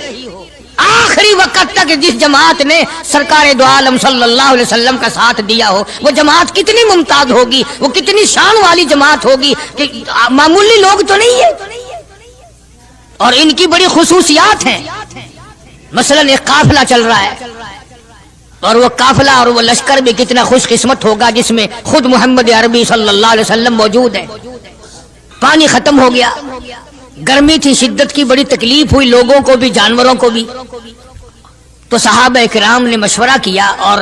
آخری وقت تک جس جماعت نے سرکار دو عالم صلی اللہ علیہ وسلم کا ساتھ دیا ہو، وہ جماعت کتنی ممتاز ہوگی، وہ کتنی شان والی جماعت ہوگی کہ معمولی لوگ تو نہیں ہے، اور ان کی بڑی خصوصیات ہیں۔ مثلا ایک قافلہ چل رہا ہے، اور وہ قافلہ اور وہ لشکر بھی کتنا خوش قسمت ہوگا جس میں خود محمد عربی صلی اللہ علیہ وسلم موجود ہے۔ پانی ختم ہو گیا، گرمی تھی، شدت کی بڑی تکلیف ہوئی لوگوں کو بھی جانوروں کو بھی، تو صحابہ کرام نے مشورہ کیا اور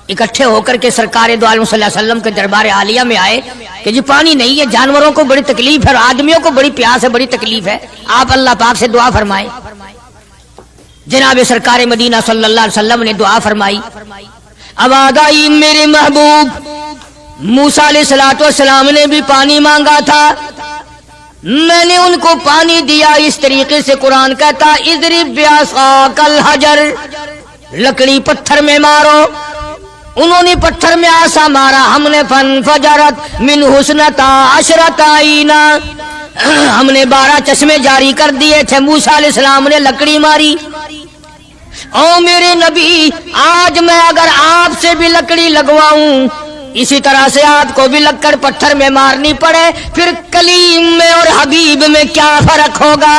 اکٹھے ہو کر کے سرکار دو عالم صلی اللہ علیہ وسلم کے دربار عالیہ میں آئے کہ جی پانی نہیں ہے، جانوروں کو بڑی تکلیف ہے اور آدمیوں کو بڑی پیاس ہے، بڑی تکلیف ہے، آپ اللہ پاک سے دعا فرمائیں۔ جناب سرکار مدینہ صلی اللہ علیہ وسلم نے دعا فرمائی۔ اب آدائی میرے محبوب موسیٰ علیہ السلام نے بھی پانی مانگا تھا، میں نے ان کو پانی دیا۔ اس طریقے سے قرآن کہتا اضرب بعصاک الحجر، لکڑی پتھر میں مارو، انہوں نے پتھر میں آسا مارا، ہم نے فانفجرت من حسنتا عشرت عینا، ہم نے 12 چشمے جاری کر دیے تھے۔ موسیٰ علیہ السلام نے لکڑی ماری۔ او میرے نبی، آج میں اگر آپ سے بھی لکڑی لگواؤں، اسی طرح سے آپ کو بھی لکڑ پتھر میں مارنی پڑے، پھر کلیم میں اور حبیب میں کیا فرق ہوگا؟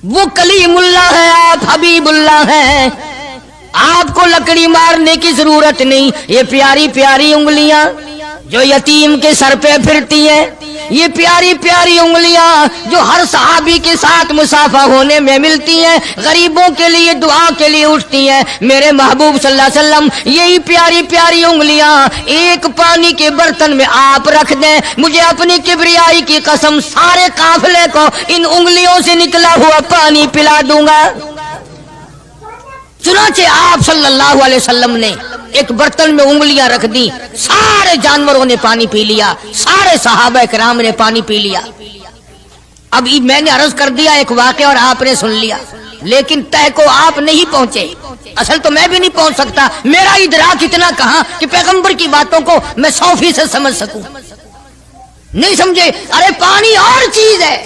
وہ کلیم اللہ ہے، آپ حبیب اللہ ہیں، آپ کو لکڑی مارنے کی ضرورت نہیں۔ یہ پیاری پیاری انگلیاں جو یتیم کے سر پہ پھرتی ہیں، یہ پیاری پیاری انگلیاں جو ہر صحابی کے ساتھ مسافہ ہونے میں ملتی ہیں، غریبوں کے لیے دعا کے لیے اٹھتی ہیں، میرے محبوب صلی اللہ علیہ وسلم یہی پیاری پیاری انگلیاں ایک پانی کے برتن میں آپ رکھ دیں، مجھے اپنی کبریائی کی قسم سارے قافلے کو ان انگلیوں سے نکلا ہوا پانی پلا دوں گا۔ چنانچہ آپ صلی اللہ علیہ وسلم نے ایک برتن میں انگلیاں رکھ دی، سارے جانوروں نے پانی پی لیا، سارے صحابہ کرام نے پانی پی لیا۔ اب میں نے عرض کر دیا ایک واقعہ اور آپ نے سن لیا، لیکن تہ کو آپ نہیں پہنچے۔ اصل تو میں بھی نہیں پہنچ سکتا، میرا ادراک اتنا کہاں کہ پیغمبر کی باتوں کو میں 100% سمجھ سکوں، نہیں سمجھے۔ ارے پانی اور چیز ہے،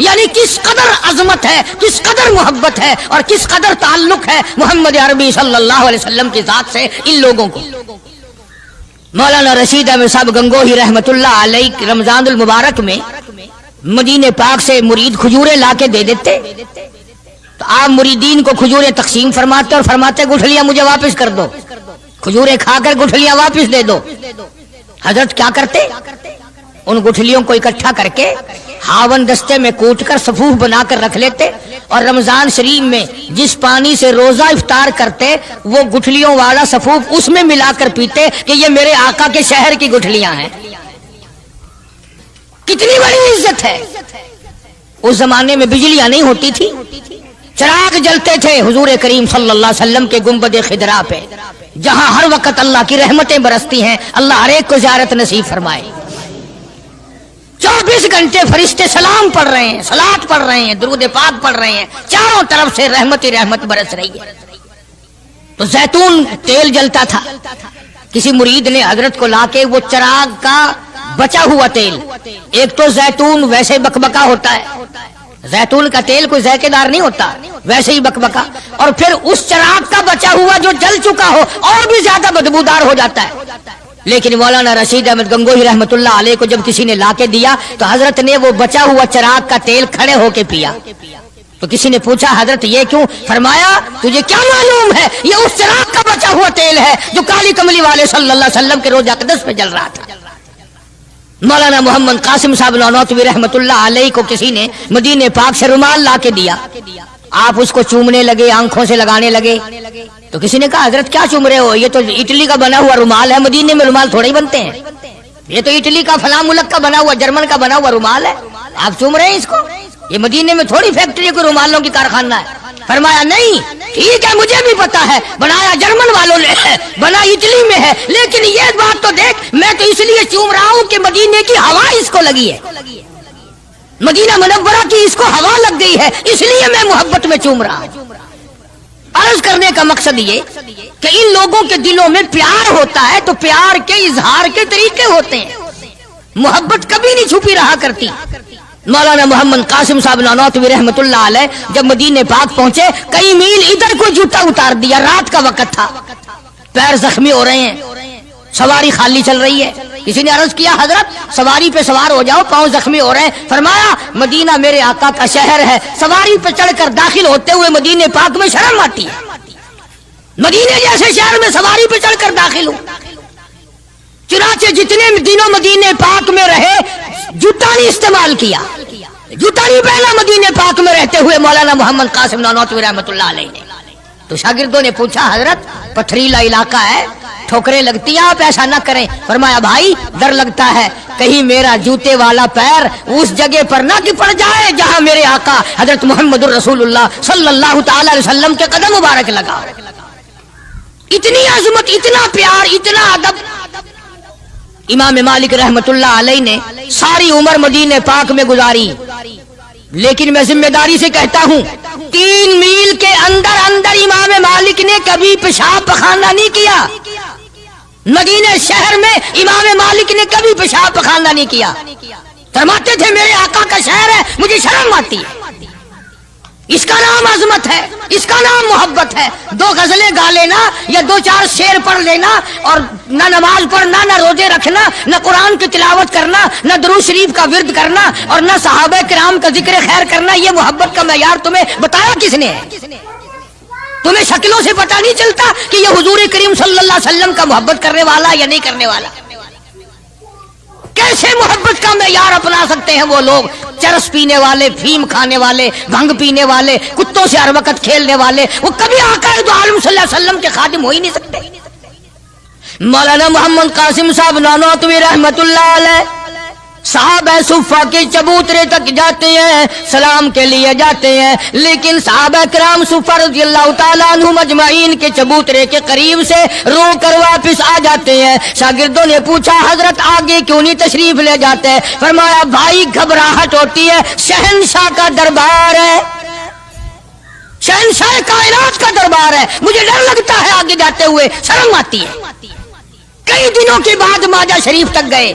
یعنی کس قدر عظمت ہے، کس قدر محبت ہے اور کس قدر تعلق ہے محمد عربی صلی اللہ علیہ وسلم کی ذات سے ان لوگوں کو۔ مولانا رشید احمد صاحب گنگوہی رحمت اللہ علیہ رمضان المبارک میں مدینے پاک سے مرید کھجوریں لا کے دے دیتے، تو آپ مریدین کو کھجوریں تقسیم فرماتے اور فرماتے گٹھلیاں مجھے واپس کر دو، کھجوریں کھا کر گٹھلیاں واپس دے دو۔ حضرت کیا کرتے؟ ان گٹھلیوں کو اکٹھا کر کے ہاون دستے میں کوٹ کر صفوف بنا کر رکھ لیتے، اور رمضان شریف میں جس پانی سے روزہ افطار کرتے وہ گٹھلیوں والا صفوف اس میں ملا کر پیتے کہ یہ میرے آقا کے شہر کی گٹھلیاں ہیں۔ کتنی بڑی عزت ہے۔ اس زمانے میں بجلیاں نہیں ہوتی تھی، چراغ جلتے تھے حضور کریم صلی اللہ علیہ وسلم کے گنبد خضرا پہ، جہاں ہر وقت اللہ کی رحمتیں برستی ہیں۔ اللہ ہر ایک کو زیارت نصیب فرمائے۔ 24 گھنٹے فرشتے سلام پڑھ رہے ہیں، صلات پڑھ رہے ہیں، درود پاک پڑھ رہے ہیں، چاروں طرف سے رحمت ہی رحمت برس رہی ہے۔ تو زیتون تیل جلتا تھا، کسی مرید نے حضرت کو لا کے وہ چراغ کا بچا ہوا تیل، ایک تو زیتون ویسے بکبکا ہوتا ہے، زیتون کا تیل کوئی ذائقے دار نہیں ہوتا، ویسے ہی بکبکا، اور پھر اس چراغ کا بچا ہوا جو جل چکا ہو اور بھی زیادہ بدبودار ہو جاتا ہے۔ لیکن مولانا رشید احمد گنگوہی رحمت اللہ علیہ کو جب کسی نے لا کے دیا تو حضرت نے وہ بچا ہوا چراغ کا تیل کھڑے ہو کے پیا۔ تو کسی نے پوچھا حضرت یہ کیوں؟ فرمایا تجھے کیا معلوم ہے یہ اس چراغ کا بچا ہوا تیل ہے جو کالی کملی والے صلی اللہ علیہ وسلم کے روضہ اقدس پہ جل رہا تھا۔ مولانا محمد قاسم صاحب نانوتوی رحمت اللہ علیہ کو کسی نے مدینے پاک سے رومال لا کے دیا، آپ اس کو چومنے لگے، آنکھوں سے لگانے لگے، تو کسی نے کہا حضرت کیا چوم رہے ہو؟ یہ تو اٹلی کا بنا ہوا رومال ہے، مدینے میں رومال تھوڑے ہی بنتے ہیں، یہ تو اٹلی کا فلاں ملک کا بنا ہوا، جرمن کا بنا ہوا رومال ہے، آپ چوم رہے ہیں اس کو؟ یہ مدینے میں تھوڑی فیکٹری کوئی رومالوں کی کارخانہ ہے۔ فرمایا نہیں ٹھیک ہے مجھے بھی پتا ہے بنایا جرمن والوں نے ہے، بنا اٹلی میں ہے، لیکن یہ بات تو دیکھ میں تو اس لیے چوم رہا ہوں کہ مدینے کی ہوا اس کو لگی ہے، مدینہ منورہ کی اس کو ہوا لگ گئی ہے، اس لیے میں محبت میں چوم رہا ہوں۔ عرض کرنے کا مقصد یہ کہ ان لوگوں کے دلوں میں پیار ہوتا ہے تو پیار کے اظہار کے طریقے ہوتے ہیں، محبت کبھی نہیں چھپی رہا کرتی۔ مولانا محمد قاسم صاحب نانوتوی رحمت اللہ علیہ جب مدینے پاک پہنچے کئی میل ادھر کو جوتا اتار دیا، رات کا وقت تھا، پیر زخمی ہو رہے ہیں، سواری خالی چل رہی ہے۔ کسی نے عرض کیا حضرت سواری پہ سوار ہو جاؤ، پاؤں زخمی ہو رہے ہیں۔ فرمایا مدینہ میرے آقا کا شہر ہے، سواری پہ چڑھ کر داخل ہوتے ہوئے مدینے پاک میں شرم آتی ہے، مدینے جیسے شہر میں سواری پہ چڑھ کر داخل ہوں۔ چنانچہ جتنے دنوں مدینے پاک میں رہے جوتا نہیں استعمال کیا، جوتا نہیں پہنا مدینے پاک میں رہتے ہوئے مولانا محمد قاسم نانوتوی رحمت اللہ علیہ نے۔ تو شاگردوں نے پوچھا حضرت پتھریلا علاقہ ہے، ٹھوکریں لگتی ہیں، آپ ایسا نہ کریں۔ فرمایا بھائی ڈر لگتا ہے کہیں میرا جوتے والا پیر اس جگہ پر نہ پڑ جائے جہاں میرے آقا حضرت محمد الرسول اللہ صلی اللہ تعالی علیہ وسلم کے قدم مبارک لگا۔ اتنی عظمت، اتنا پیار، اتنا ادب۔ امام مالک رحمت اللہ علیہ نے ساری عمر مدینے پاک میں گزاری، لیکن میں ذمہ داری سے کہتا ہوں 3 میل کے اندر اندر امام مالک نے کبھی پیشاب پخانہ نہیں کیا، مدینے شہر میں امام مالک نے کبھی پیشاب پخانہ نہیں کیا۔ فرماتے تھے میرے آقا کا شہر ہے مجھے شرم آتی ہے۔ اس کا نام عظمت ہے، اس کا نام محبت ہے۔ 2 غزلیں گا لینا یا 2-4 شعر پڑھ لینا اور نہ نماز پڑھنا، نہ روزے رکھنا، نہ قرآن کی تلاوت کرنا، نہ درود شریف کا ورد کرنا اور نہ صحابہ کرام کا ذکر خیر کرنا، یہ محبت کا معیار تمہیں بتایا کس نے ہے؟ تمہیں شکلوں سے پتہ نہیں چلتا کہ یہ حضور کریم صلی اللہ علیہ وسلم کا محبت کرنے والا یا نہیں کرنے والا؟ کیسے محبت کا معیار اپنا سکتے ہیں وہ لوگ، چرس پینے والے، فیم کھانے والے، بھنگ پینے والے، کتوں سے ہر وقت کھیلنے والے، وہ کبھی آقا دو عالم صلی اللہ علیہ وسلم کے خادم ہو ہی نہیں سکتے۔ مولانا محمد قاسم صاحب نانوتوی رحمت اللہ علیہ صحابہ صفہ کے چبوترے تک جاتے ہیں، سلام کے لیے جاتے ہیں، لیکن صحابہ کرام صفہ رضی اللہ تعالیٰ عنہ مجمعین کے چبوترے کے قریب سے رو کر واپس آ جاتے ہیں۔ شاگردوں نے پوچھا حضرت آگے کیوں نہیں تشریف لے جاتے ہیں؟ فرمایا بھائی گھبراہٹ ہوتی ہے، شہنشاہ کا دربار ہے، شہنشاہ کائنات کا دربار ہے، مجھے ڈر لگتا ہے آگے جاتے ہوئے، شرم آتی ہے۔ کئی دنوں کے بعد ماجہ شریف تک گئے،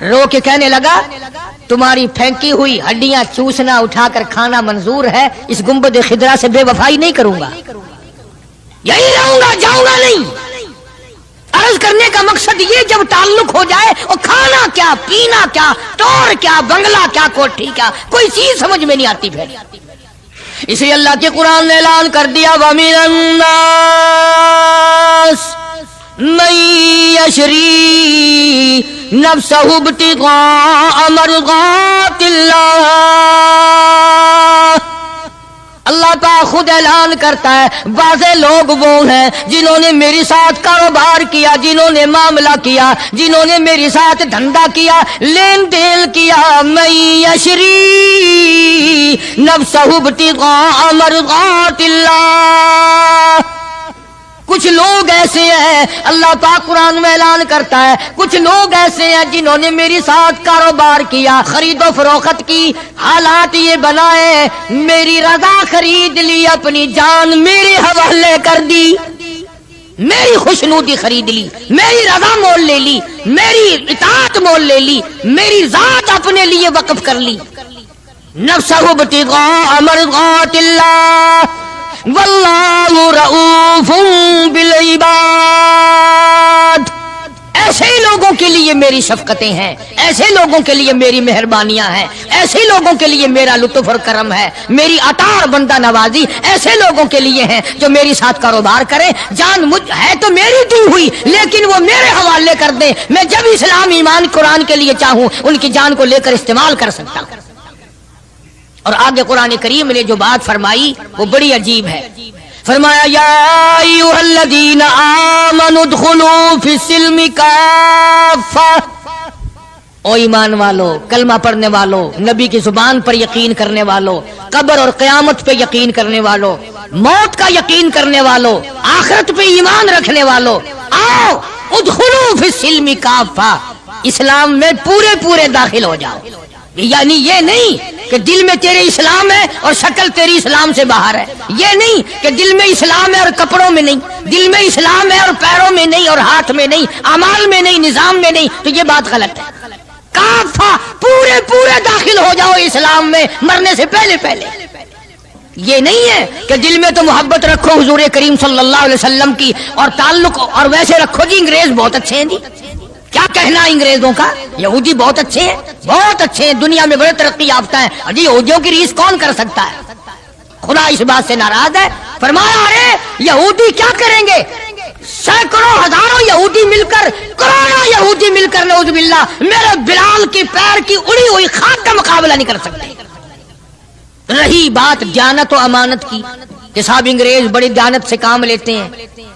رو کے کہنے لگا تمہاری پھینکی ہوئی ہڈیاں چوسنا اٹھا کر کھانا منظور ہے، اس گنبد خضرا سے بے وفائی نہیں کروں گا، یہی رہوں گا، جاؤں گا نہیں۔ عرض کرنے کا مقصد یہ جب تعلق ہو جائے اور کھانا کیا، پینا کیا، ٹور کیا، بنگلہ کیا، کوٹھی کیا، کوئی چیز سمجھ میں نہیں آتی پھر۔ اسی اللہ کے قرآن نے اعلان کر دیا وَمِنَ النَّاسِ مَن يَشْرِي نَفْسَهُ ابْتِغَاءَ مَرْضَاتِ اللَّهِ۔ اللہ تعالیٰ خود اعلان کرتا ہے بعض لوگ وہ ہیں جنہوں نے میری ساتھ کاروبار کیا، جنہوں نے معاملہ کیا، جنہوں نے میری ساتھ دھندا کیا، لین دین کیا، من یشری نفسہ ابتغاء مرضات اللہ۔ کچھ لوگ ایسے ہیں، اللہ پاک قرآن میں اعلان کرتا ہے کچھ لوگ ایسے ہیں جنہوں نے میری ساتھ کاروبار کیا، خرید و فروخت کی، حالات یہ بنائے، میری رضا خرید لی، اپنی جان میرے حوالے کر دی، میری خوشنودی خرید لی، میری رضا مول لے لی، میری اطاعت مول لے لی، میری ذات اپنے لیے وقف کر لی۔ نفسہ ابتغاء مرضات اللہ واللہ رؤوف بالعباد۔ ایسے ہی لوگوں کے لیے میری شفقتیں ہیں، ایسے لوگوں کے لیے میری مہربانیاں ہیں، ایسے لوگوں کے لیے میرا لطف اور کرم ہے، میری عطا اور بندہ نوازی ایسے لوگوں کے لیے ہیں جو میری ساتھ کاروبار کریں، جان مجھ ہے تو میری دی ہوئی لیکن وہ میرے حوالے کر دیں، میں جب اسلام ایمان قرآن کے لیے چاہوں ان کی جان کو لے کر استعمال کر سکتا ہوں۔ اور آگے قرآن کریم نے جو بات فرمائی وہ بڑی عجیب ہے، فرمایا یا ایھا الذین آمنوا ادخلوا فی السلم کافہ، او ایمان والو، کلمہ پڑھنے والو، نبی کی زبان پر یقین کرنے والو، قبر اور قیامت پہ یقین کرنے والو، موت کا یقین کرنے والو، آخرت پہ ایمان رکھنے والو، آؤ ادخلوا فی السلم کافہ، اسلام میں پورے پورے داخل ہو جاؤ۔ یعنی یہ نہیں کہ دل میں تیرے اسلام ہے اور شکل تیری اسلام سے باہر ہے، یہ نہیں کہ دل میں اسلام ہے اور کپڑوں میں نہیں، دل میں اسلام ہے اور پیروں میں نہیں اور ہاتھ میں نہیں، اعمال میں نہیں، نظام میں نہیں، تو یہ بات غلط ہے۔ کافہ پورے پورے داخل ہو جاؤ اسلام میں مرنے سے پہلے پہلے۔ یہ نہیں ہے کہ دل میں تو محبت رکھو حضور کریم صلی اللہ علیہ وسلم کی اور تعلق، اور ویسے رکھو جی انگریز بہت اچھے ہیں جی، کیا کہنا انگریزوں کا، یہودی بہت اچھے ہیں، بہت اچھے ہیں، دنیا میں بڑے ترقی یافتہ ہیں، جی یہودیوں کی ریس کون کر سکتا ہے؟ خدا اس بات سے ناراض ہے، فرمایا ارے یہودی کیا کریں گے، سینکڑوں ہزاروں یہودی مل کر، کروڑوں یہودی مل کر نعوذ باللہ میرے بلال کی پیر کی اڑی ہوئی خاک کا مقابلہ نہیں کر سکتے۔ رہی بات دیانت و امانت کی کہ صاحب انگریز بڑی دیانت سے کام لیتے ہیں،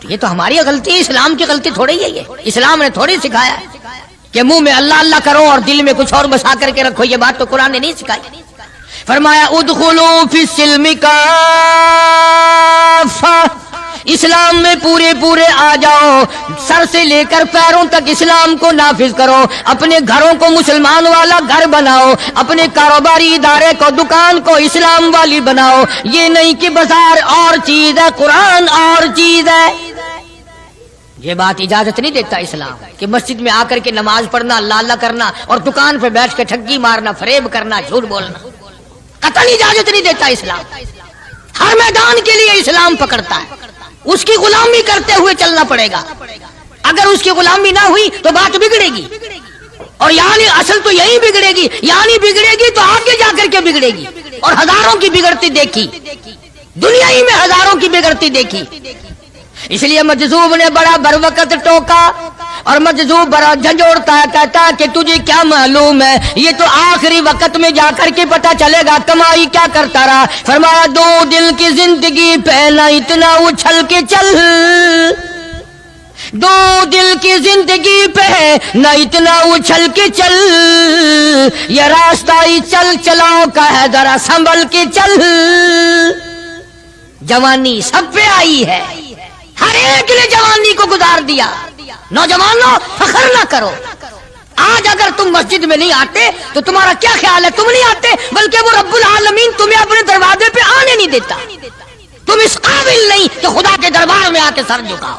یہ تو ہماری غلطی ہے، اسلام کی غلطی تھوڑی ہے، یہ اسلام نے تھوڑی سکھایا ہے کہ منہ میں اللہ اللہ کرو اور دل میں کچھ اور بسا کر کے رکھو، یہ بات تو قرآن نے نہیں سکھائی۔ فرمایا ادخلوا فی السلم کافہ، اسلام میں پورے پورے آ جاؤ، سر سے لے کر پیروں تک اسلام کو نافذ کرو، اپنے گھروں کو مسلمان والا گھر بناؤ، اپنے کاروباری ادارے کو، دکان کو اسلام والی بناؤ، یہ نہیں کہ بازار اور چیز ہے، قرآن اور چیز ہے۔ یہ بات اجازت نہیں دیتا اسلام کہ مسجد میں آ کر کے نماز پڑھنا، اللہ اللہ کرنا اور دکان پہ بیٹھ کے ٹھگی مارنا، فریب کرنا، جھوٹ بولنا، قطعاً اجازت نہیں دیتا اسلام۔ ہر میدان کے لیے اسلام پکڑتا ہے، اس کی غلامی کرتے ہوئے چلنا پڑے گا، اگر اس کی غلامی نہ ہوئی تو بات بگڑے گی، اور یعنی اصل تو یہی بگڑے گی، یعنی بگڑے گی تو آگے جا کر کے بگڑے گی، اور ہزاروں کی بگڑتی دیکھی، دنیا ہی میں ہزاروں کی بگڑتی دیکھی۔ اس لیے مجذوب نے بڑا بر وقت ٹوکا، اور مجذوب بڑا جھنجھوڑتا ہے، کہتا کہ تجھے کیا معلوم ہے، یہ تو آخری وقت میں جا کر کے پتہ چلے گا کمائی کیا کرتا رہا۔ فرمایا دو دل کی زندگی پہ نہ اتنا اچھل کے چل، دو دل کی زندگی پہ نہ اتنا اچھل کے چل، یہ راستہ ہی چل چلاؤ کا ہے ذرا سنبھل کے چل۔ جوانی سب پہ آئی ہے، ہر ایک نے جوانی کو گزار دیا۔ نوجوانوں فخر نہ کرو، آج اگر تم مسجد میں نہیں آتے تو تمہارا کیا خیال ہے، تم نہیں آتے بلکہ وہ رب العالمین تمہیں اپنے دروازے پہ آنے نہیں دیتا، تم اس قابل نہیں کہ خدا کے دربار میں آ کے سر جھکاؤ۔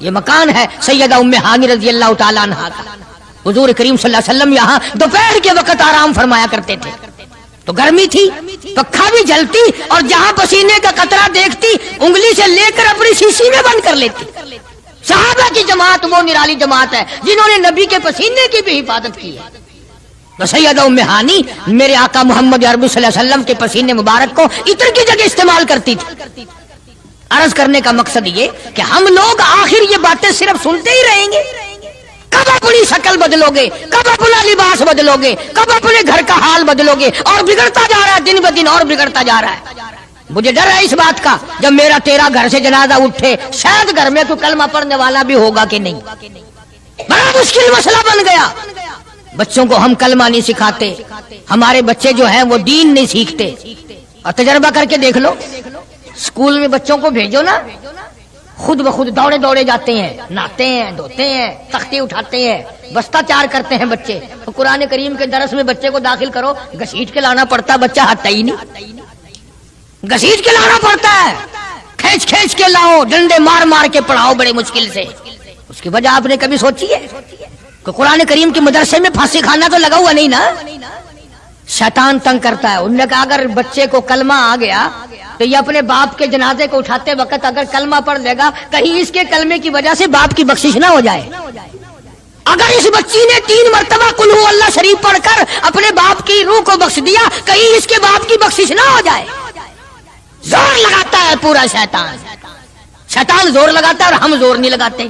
یہ مکان ہے سیدہ ام ہانی رضی اللہ تعالیٰ عنہا کا. حضور کریم صلی اللہ علیہ وسلم یہاں دوپہر کے وقت آرام فرمایا کرتے تھے. تو گرمی تھی, پکھا بھی جلتی, اور جہاں پسینے کا قطرہ دیکھتی انگلی سے لے کر اپنی شیشی میں بند کر لیتی. صحابہ کی جماعت وہ نرالی جماعت ہے جنہوں نے نبی کے پسینے کی بھی حفاظت کی ہے. تو سیدہ ام ہانی میرے آقا محمد عربی صلی اللہ علیہ وسلم کے پسینے مبارک کو عطر کی جگہ استعمال کرتی تھی. عرض کرنے کا مقصد یہ کہ ہم لوگ آخر یہ باتیں صرف سنتے ہی رہیں گے. کب اپنی شکل بدلو گے, کب اپنا لباس بدلو گے, کب اپنے گھر کا حال بدلو گے؟ اور بگڑتا جا رہا ہے, دن بدن اور بگڑتا جا رہا ہے. مجھے ڈر ہے اس بات کا جب میرا تیرا گھر سے جنازہ اٹھے شاید گھر میں کوئی کلمہ پڑھنے والا بھی ہوگا کہ نہیں. بڑا مشکل مسئلہ بن گیا. بچوں کو ہم کلمہ نہیں سکھاتے, ہمارے بچے جو ہیں وہ دین نہیں سیکھتے. اور تجربہ کر کے دیکھ لو, اسکول میں بچوں کو بھیجو نا, خود بخود دوڑے دوڑے جاتے ہیں, نہاتے ہیں, دھوتے ہیں, تختے اٹھاتے ہیں, بستہ چار کرتے ہیں بچے. تو قرآن کریم کے درس میں بچے کو داخل کرو, گھسیٹ کے لانا پڑتا ہے, بچہ ہٹتا ہی نہیں. گھسیٹ کے لانا پڑتا ہے, کھینچ کھینچ کے لاؤ, ڈنڈے مار مار کے پڑھاؤ بڑے مشکل سے. اس کی وجہ آپ نے کبھی سوچی ہے کہ قرآن کریم کے مدرسے میں پھانسی کھانا تو لگا ہوا نہیں نا. شیطان تنگ کرتا ہے. انہوں نے کہا اگر بچے کو کلمہ آ گیا تو یہ اپنے باپ کے جنازے کو اٹھاتے وقت اگر کلمہ پڑھ لے گا, کہیں اس کے کلمے کی وجہ سے باپ کی بخشش نہ ہو جائے. اگر اس بچی نے 3 مرتبہ قل ہو اللہ شریف پڑھ کر اپنے باپ کی روح کو بخش دیا, کہیں اس کے باپ کی بخشش نہ ہو جائے. زور لگاتا ہے پورا شیطان. شیطان زور لگاتا ہے اور ہم زور نہیں لگاتے.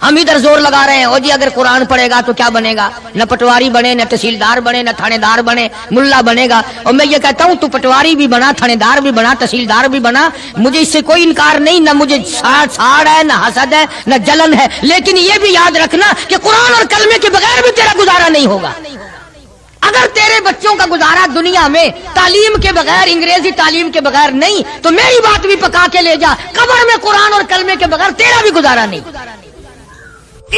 ہم ادھر زور لگا رہے ہیں, او جی اگر قرآن پڑھے گا تو کیا بنے گا؟ نہ پٹواری بنے, نہ تحصیلدار بنے, نہ تھانے دار بنے, ملا بنے گا. اور میں یہ کہتا ہوں تو پٹواری بھی بنا, تھانے دار بھی بنا, تحصیلدار بھی بنا, مجھے اس سے کوئی انکار نہیں. نہ مجھے ساڑ ہے, نہ حسد ہے, نہ جلن ہے. لیکن یہ بھی یاد رکھنا کہ قرآن اور کلمے کے بغیر بھی تیرا گزارا نہیں ہوگا. اگر تیرے بچوں کا گزارا دنیا میں تعلیم کے بغیر, انگریزی تعلیم کے بغیر نہیں, تو میری بات بھی پکا کے لے جا, قبر میں قرآن اور کلمے کے بغیر تیرا بھی گزارا نہیں.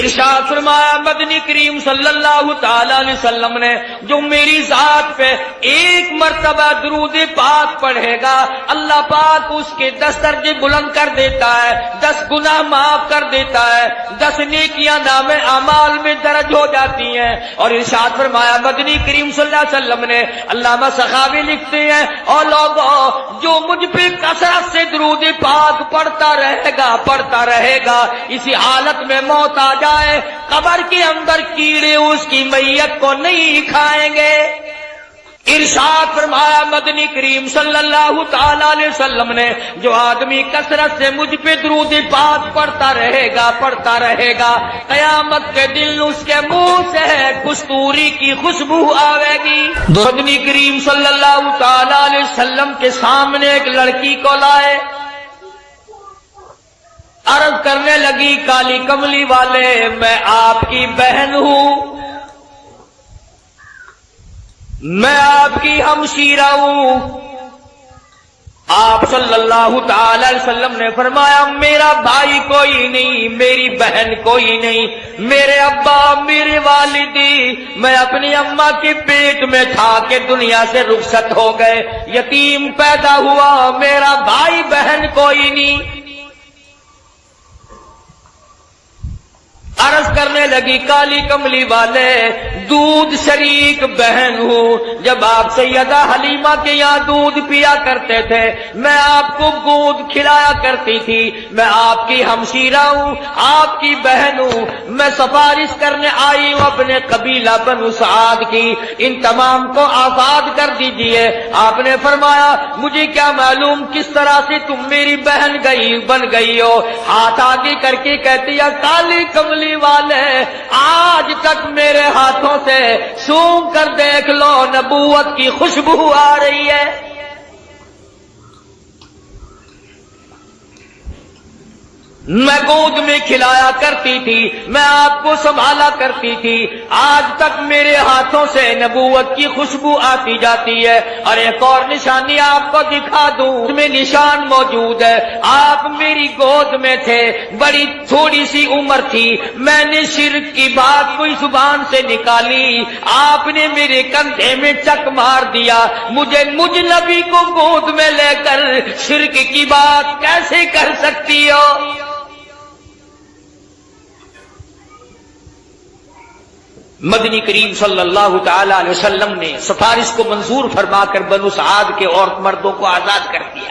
ارشاد فرمایا مدنی کریم صلی اللہ تعالی علیہ وسلم نے, جو میری ذات پہ 1 مرتبہ درود پاک پڑھے گا, اللہ پاک اس کے 10 درجے بلند کر دیتا ہے, 10 گناہ معاف کر دیتا ہے, 10 نیکیاں نام اعمال میں درج ہو جاتی ہیں. اور ارشاد فرمایا مدنی کریم صلی اللہ علیہ وسلم نے, علامہ سخاوی لکھتے ہیں, اور لوگوں جو مجھ پہ کثرت سے درود پاک پڑھتا رہے گا, اسی حالت میں موت آ جائے, قبر کے اندر کیڑے اس کی میت کو نہیں کھائیں گے. ارشاد فرمایا مدنی کریم صلی اللہ تعالی علیہ وسلم نے, جو آدمی کثرت سے مجھ پہ درود پاک پڑھتا رہے گا, قیامت کے دن اس کے منہ سے کستوری کی خوشبو آئے گی. مدنی کریم صلی اللہ تعالی علیہ وسلم کے سامنے ایک لڑکی کو لائے, عرض کرنے لگی کالی کملی والے, میں آپ کی بہن ہوں, میں آپ کی ہمشیرہ ہوں. آپ صلی اللہ تعالی علیہ وسلم نے فرمایا میرا بھائی کوئی نہیں, میری بہن کوئی نہیں, میرے ابا, میرے والدی, میں اپنی اماں کے پیٹ میں تھا کہ دنیا سے رخصت ہو گئے, یتیم پیدا ہوا, میرا بھائی بہن کوئی نہیں. عرض کرنے لگی کالی کملی والے, دودھ شریک بہن ہوں. جب آپ سیدہ حلیمہ کے یہاں دودھ پیا کرتے تھے, میں آپ کو گود کھلایا کرتی تھی. میں آپ کی ہمشیرہ ہوں, آپ کی بہن ہوں. میں سفارش کرنے آئی ہوں اپنے قبیلہ بنو سعد کی, ان تمام کو آزاد کر دیجئے. آپ نے فرمایا مجھے کیا معلوم کس طرح سے تم میری بہن بن گئی ہو. ہاتھ آگے کر کے کہتی ہے کالی کملی والے, آج تک میرے ہاتھوں سے سونگھ کر دیکھ لو, نبوت کی خوشبو آ رہی ہے. میں گود میں کھلایا کرتی تھی, میں آپ کو سنبھالا کرتی تھی, آج تک میرے ہاتھوں سے نبوت کی خوشبو آتی جاتی ہے. اور ایک اور نشانی آپ کو دکھا دوں, اس میں نشان موجود ہے. آپ میری گود میں تھے, بڑی تھوڑی سی عمر تھی, میں نے شرک کی بات کوئی زبان سے نکالی, آپ نے میرے کندھے میں چک مار دیا. مجھ نبی کو گود میں لے کر شرک کی بات کیسے کر سکتی ہو؟ مدنی کریم صلی اللہ تعالی علیہ وسلم نے سفارش کو منظور فرما کر بنو سعد کے عورت مردوں کو آزاد کر دیا۔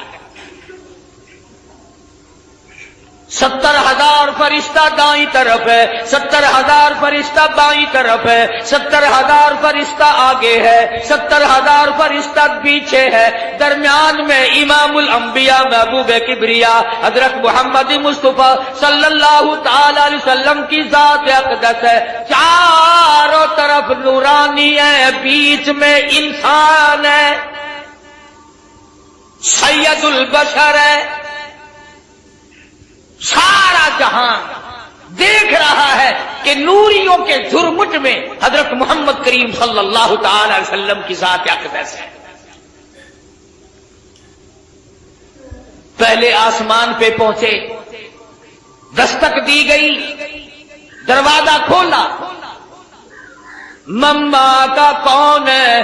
70,000 فرشتہ دائیں طرف ہے، 70,000 فرشتہ بائیں طرف ہے، 70,000 فرشتہ آگے ہے، 70,000 فرشتہ پیچھے ہے، درمیان میں امام الانبیاء محبوب کبریا حضرت محمد مصطفیٰ صلی اللہ تعالی علیہ وسلم کی ذات اقدس ہے، چاروں طرف نورانی ہے، بیچ میں انسان ہے، سید البشر ہے۔ سارا جہاں دیکھ رہا ہے کہ نوریوں کے جھرمٹ میں حضرت محمد کریم صلی اللہ تعالی علیہ وسلم کی ذات اقدس ہے۔ پہلے آسمان پہ پہنچے، دستک دی گئی، دروازہ کھولا، مما کا کون ہے؟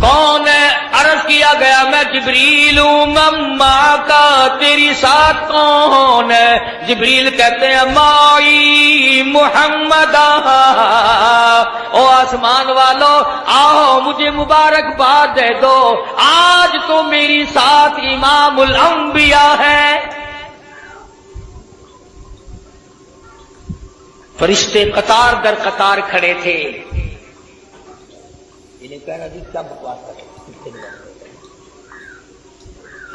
کون ہے؟ عرض کیا گیا میں جبریل ہوں۔ مما کا تیری ساتھ کون ہے؟ جبریل کہتے ہیں مائی محمد۔ او آسمان والو آؤ مجھے مبارکباد دے دو، آج تو میری ساتھ امام الانبیاء ہے۔ فرشتے قطار در قطار کھڑے تھے۔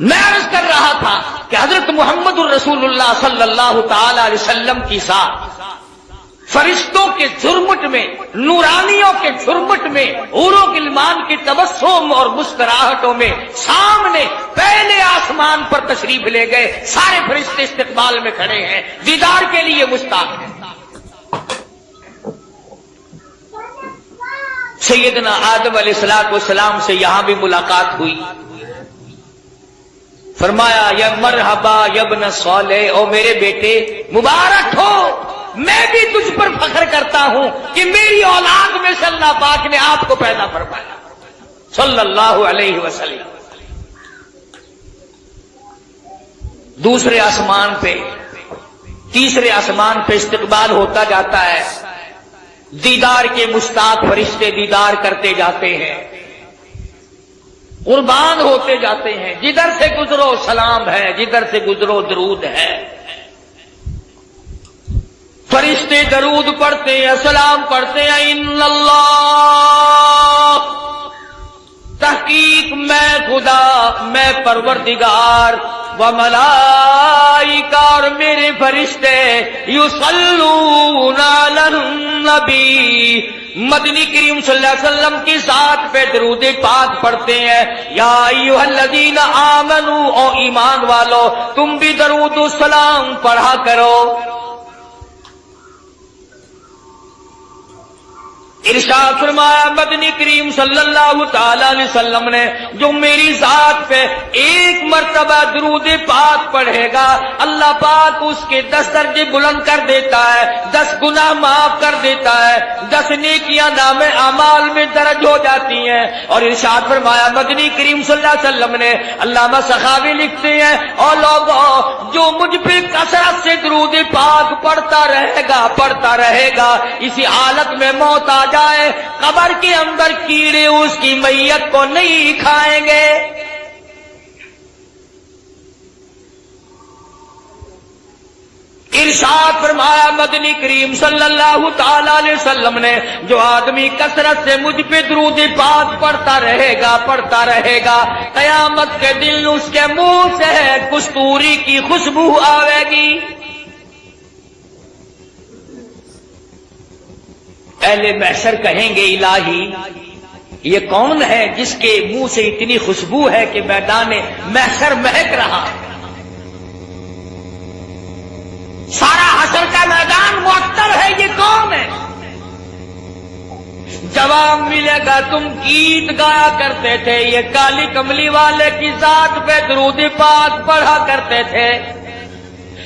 میں عرض کر رہا تھا کہ حضرت محمد الرسول اللہ صلی اللہ تعالی علیہ وسلم کی ذات فرشتوں کے جھرمٹ میں، نورانیوں کے جھرمٹ میں، حوروں غلمان کی تبسم اور مسکراہٹوں میں سامنے پہلے آسمان پر تشریف لے گئے۔ سارے فرشتے استقبال میں کھڑے ہیں، دیدار کے لیے مشتاق ہیں۔ سیدنا آدم علیہ السلام سے یہاں بھی ملاقات ہوئی، فرمایا یا مرحبا یا ابن صالح، او میرے بیٹے مبارک ہو، میں بھی تجھ پر فخر کرتا ہوں کہ میری اولاد میں سے اللہ پاک نے آپ کو پیدا فرمایا صلی اللہ علیہ وسلم۔ دوسرے آسمان پہ، تیسرے آسمان پہ استقبال ہوتا جاتا ہے، دیدار کے مشتاق فرشتے دیدار کرتے جاتے ہیں، قربان ہوتے جاتے ہیں، جدھر سے گزرو سلام ہے، جدھر سے گزرو درود ہے۔ فرشتے درود پڑھتے ہیں، سلام پڑھتے ہیں، ان اللہ، تحقیق میں خدا، میں پروردگار، و ملائکہ اور میرے فرشتے، یصلون علی النبی، مدنی کریم صلی اللہ علیہ وسلم کی ذات پہ درود پاک پڑھتے ہیں۔ یا ایھا الذین آمنوا، او ایمان والو تم بھی درود و سلام پڑھا کرو۔ ارشاد فرمایا مدنی کریم صلی اللہ تعالی علیہ وسلم نے، جو میری ذات پہ ایک مرتبہ درود پاک پڑھے گا، اللہ پاک اس کے 10 درجے بلند کر دیتا ہے، 10 گناہ معاف کر دیتا ہے، 10 نیکیاں نام اعمال میں درج ہو جاتی ہیں۔ اور ارشاد فرمایا مدنی کریم صلی اللہ علیہ وسلم نے، علامہ سخاوی لکھتے ہیں، اور لوگوں جو مجھ پہ کثرت سے درود پاک پڑھتا رہے گا، اسی حالت میں موت آ جائے، قبر کے اندر کیڑے اس کی میت کو نہیں کھائیں گے۔ ارشاد فرمایا مدنی کریم صلی اللہ تعالی علیہ وسلم نے، جو آدمی کثرت سے مجھ پہ درود پاک پڑھتا رہے گا، قیامت کے دن اس کے منہ سے کستوری کی خوشبو آئے گی۔ اہل محشر کہیں گے الہی یہ کون ہے جس کے منہ سے اتنی خوشبو ہے کہ میدان محشر مہک رہا؟ سارا حشر کا میدان معطر ہے، یہ کون ہے؟ جواب ملے گا تم گیت گایا کرتے تھے، یہ کالی کملی والے کی ذات پہ درود پاک پڑھا کرتے تھے،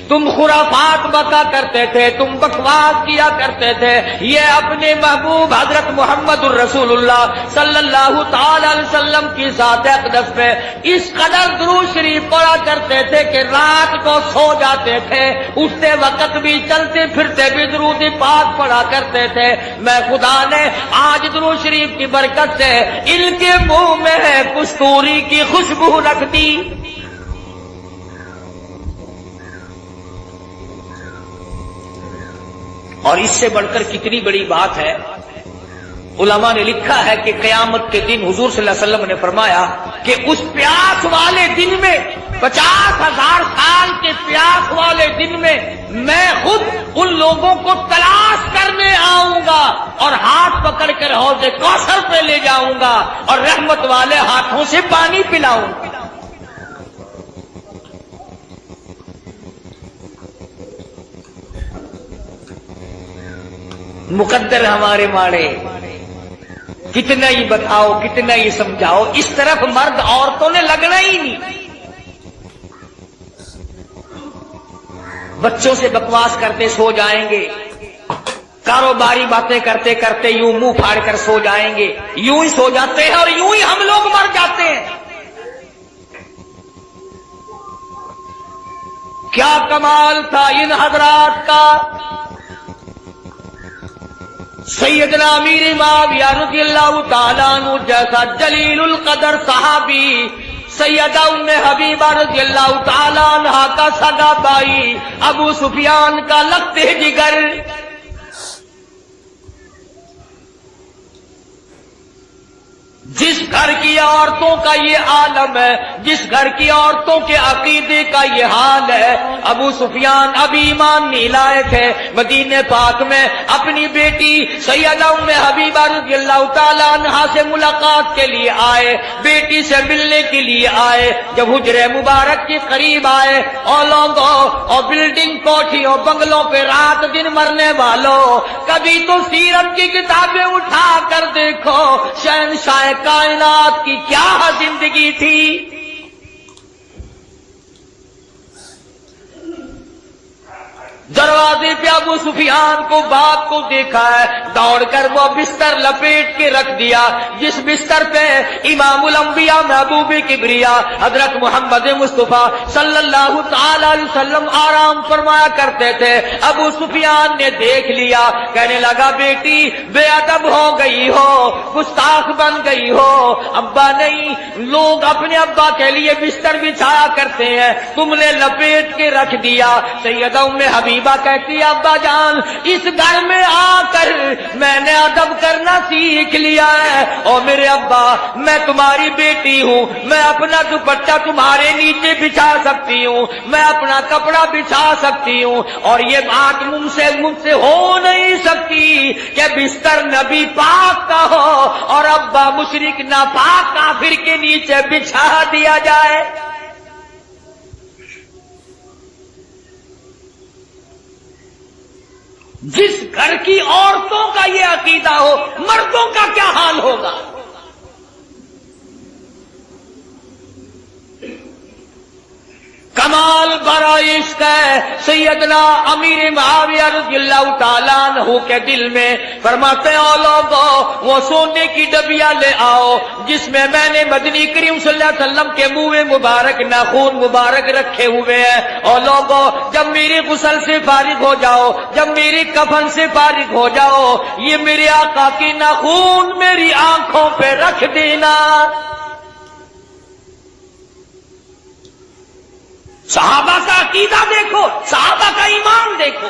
تم خرافات بکا کرتے تھے، تم بکواس کیا کرتے تھے، یہ اپنے محبوب حضرت محمد الرسول اللہ صلی اللہ تعالی علیہ وسلم کی ذات اقدس پہ اس قدر درود شریف پڑھا کرتے تھے کہ رات کو سو جاتے تھے، اٹھتے وقت بھی چلتے پھرتے بھی درود پاک پڑھا کرتے تھے۔ میں خدا نے آج درود شریف کی برکت سے ان کے منہ میں کستوری کی خوشبو رکھ دی۔ اور اس سے بڑھ کر کتنی بڑی بات ہے، علماء نے لکھا ہے کہ قیامت کے دن حضور صلی اللہ علیہ وسلم نے فرمایا کہ اس پیاس والے دن میں 50,000 سال کے پیاس والے دن میں خود ان لوگوں کو تلاش کرنے آؤں گا اور ہاتھ پکڑ کر حوض کوثر پہ لے جاؤں گا اور رحمت والے ہاتھوں سے پانی پلاؤں گا۔ مقدر ہمارے ماڑے، کتنا ہی بتاؤ کتنا ہی سمجھاؤ، اس طرف مرد عورتوں نے لگنا ہی نہیں۔ بچوں سے بکواس کرتے سو جائیں گے، کاروباری باتیں کرتے کرتے یوں منہ پھاڑ کر سو جائیں گے، یوں ہی سو جاتے ہیں اور یوں ہی ہم لوگ مر جاتے ہیں۔ کیا کمال تھا ان حضرات کا! سیدنا امیر معاویہ رضی اللہ تعالیٰ عنہ جیسا جلیل القدر صحابی، سیدہ ام حبیبہ رضی اللہ تعالیٰ عنہ کا سگا بھائی ابو سفیان کا لگتے جگر، جس گھر کی عورتوں کا یہ عالم ہے، جس گھر کی عورتوں کے عقیدے کا یہ حال ہے، ابو سفیان ابھی ایمان نہیں لائے تھے، مدینے پاک میں اپنی بیٹی سیدہ ام حبیبہ رضی اللہ تعالیٰ عنہا سے ملاقات کے لیے آئے، بیٹی سے ملنے کے لیے آئے۔ جب حجرے مبارک کے قریب آئے، اور لوگوں اور بلڈنگ کوٹھیوں بنگلوں پہ رات دن مرنے والوں، کبھی تو سیرت کی کتابیں اٹھا کر دیکھو، شہنشاہ کائنات کی کیا زندگی تھی۔ دروازے پہ ابو سفیان کو باپ کو دیکھا ہے، دوڑ کر وہ بستر لپیٹ کے رکھ دیا جس بستر پہ امام الانبیاء محبوب کبریا حضرت محمد مصطفیٰ صلی اللہ تعالی علیہ وسلم آرام فرمایا کرتے تھے۔ ابو سفیان نے دیکھ لیا، کہنے لگا بیٹی بے ادب ہو گئی ہو، گستاخ بن گئی ہو، ابا نہیں، لوگ اپنے ابا کے لیے بستر بچھایا کرتے ہیں، تم نے لپیٹ کے رکھ دیا۔ سیدہ ام حبیبہ کہتی ابا جان اس گھر میں آ کر میں نے ادب کرنا سیکھ لیا ہے، اور میرے ابا میں تمہاری بیٹی ہوں، میں اپنا دوپٹہ تمہارے نیچے بچھا سکتی ہوں، میں اپنا کپڑا بچھا سکتی ہوں، اور یہ بات مجھ سے ہو نہیں سکتی کہ بستر نبی پاک کا ہو اور ابا مشرک ناپاک کافر کے نیچے بچھا دیا جائے۔ جس گھر کی عورتوں کا یہ عقیدہ ہو، مردوں کا کیا حال ہوگا؟ کمال برا عشق ہے سیدنا امیر معاویہ رضی اللہ تعالیٰ عنہ کے دل میں۔ فرماتے ہیں لوگوں وہ سونے کی ڈبیا لے آؤ جس میں نے مدنی کریم صلی اللہ علیہ وسلم کے منہ مبارک ناخون مبارک رکھے ہوئے ہیں، اور لوگوں جب میری غسل سے فارغ ہو جاؤ، جب میری کفن سے فارغ ہو جاؤ، یہ میرے آقا کی ناخون میری آنکھوں پہ رکھ دینا۔ صحابہ کا عقیدہ دیکھو، صحابہ کا ایمان دیکھو۔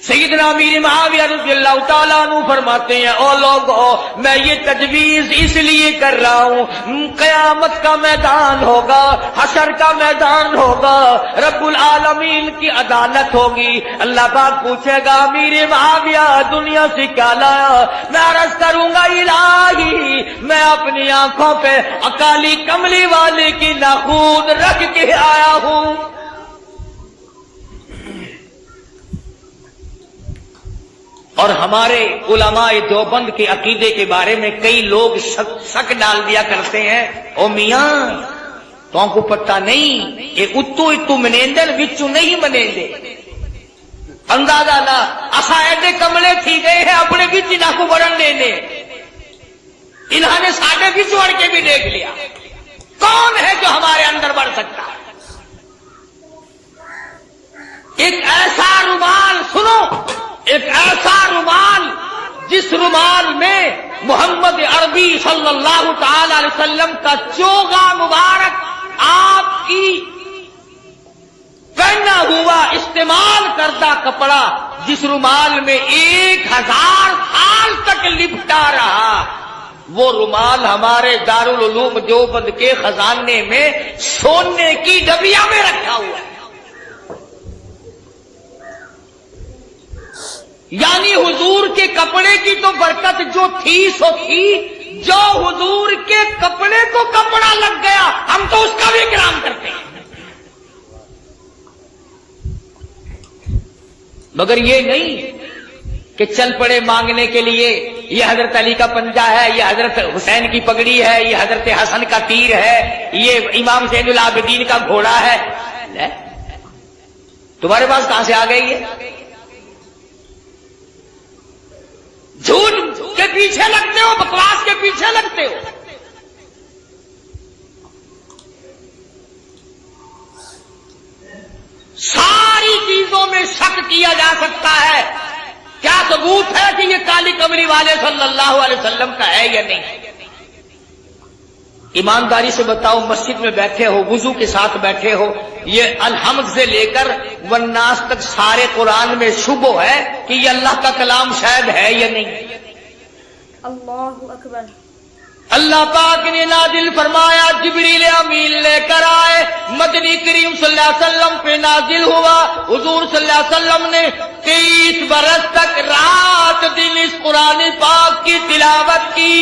سیدنا امیر معاویہ رضی اللہ تعالیٰ عنہ فرماتے ہیں او لوگوں میں یہ تجویز اس لیے کر رہا ہوں، قیامت کا میدان ہوگا، حشر کا میدان ہوگا، رب العالمین کی عدالت ہوگی، اللہ پاک پوچھے گا امیر معاویہ دنیا سے کیا لایا؟ میں عرض کروں گا الہی میں اپنی آنکھوں پہ اکالی کملی والے کی ناخون رکھ کے آیا ہوں۔ اور ہمارے علماء دیوبند کے عقیدے کے بارے میں کئی لوگ شک ڈال دیا کرتے ہیں، او میاں تو کو پتہ نہیں کہ اتو اتو منیندل وچو نہیں منیندے اندازہ نہ اسا ایڈے کملے تھی گئے ہیں اپنے بچ نہ کو بڑھن دینے انہوں نے ساڑھے بچ بڑھ کے بھی دیکھ لیا کون ہے جو ہمارے اندر بڑھ سکتا ہے ایک ایسا رومال سنو ایک ایسا رومال جس رومال میں محمد عربی صلی اللہ تعالی علیہ وسلم کا چوغا مبارک آپ کی پہنا ہوا استعمال کردہ کپڑا جس رومال میں 1000 سال تک لپٹا رہا وہ رومال ہمارے دارالعلوم دیوبند کے خزانے میں سونے کی ڈبیا میں رکھا ہوا ہے یعنی حضور کے کپڑے کی تو برکت جو تھی سو تھی جو حضور کے کپڑے کو کپڑا لگ گیا ہم تو اس کا بھی اکرام کرتے ہیں مگر یہ نہیں کہ چل پڑے مانگنے کے لیے یہ حضرت علی کا پنجہ ہے یہ حضرت حسین کی پگڑی ہے یہ حضرت حسن کا تیر ہے یہ امام زین العابدین کا گھوڑا ہے تمہارے پاس کہاں سے آ گئی ہے جھوٹ کے پیچھے لگتے ہو بکواس کے پیچھے لگتے ہو ساری چیزوں میں شک کیا جا سکتا ہے کیا ثبوت ہے کہ یہ کالی کمری والے صلی اللہ علیہ وسلم کا ہے یا نہیں ایمانداری سے بتاؤ مسجد میں بیٹھے ہو وضو کے ساتھ بیٹھے ہو یہ الحمد سے لے کر والناس تک سارے قرآن میں شبہ ہے کہ یہ اللہ کا کلام شاید ہے یا نہیں اللہ اکبر اللہ پاک نے نازل فرمایا جبریل امین لے کر آئے مدنی کریم صلی اللہ علیہ وسلم پہ نازل ہوا حضور صلی اللہ علیہ وسلم نے 23 برس تک رات دن اس قرآن پاک کی تلاوت کی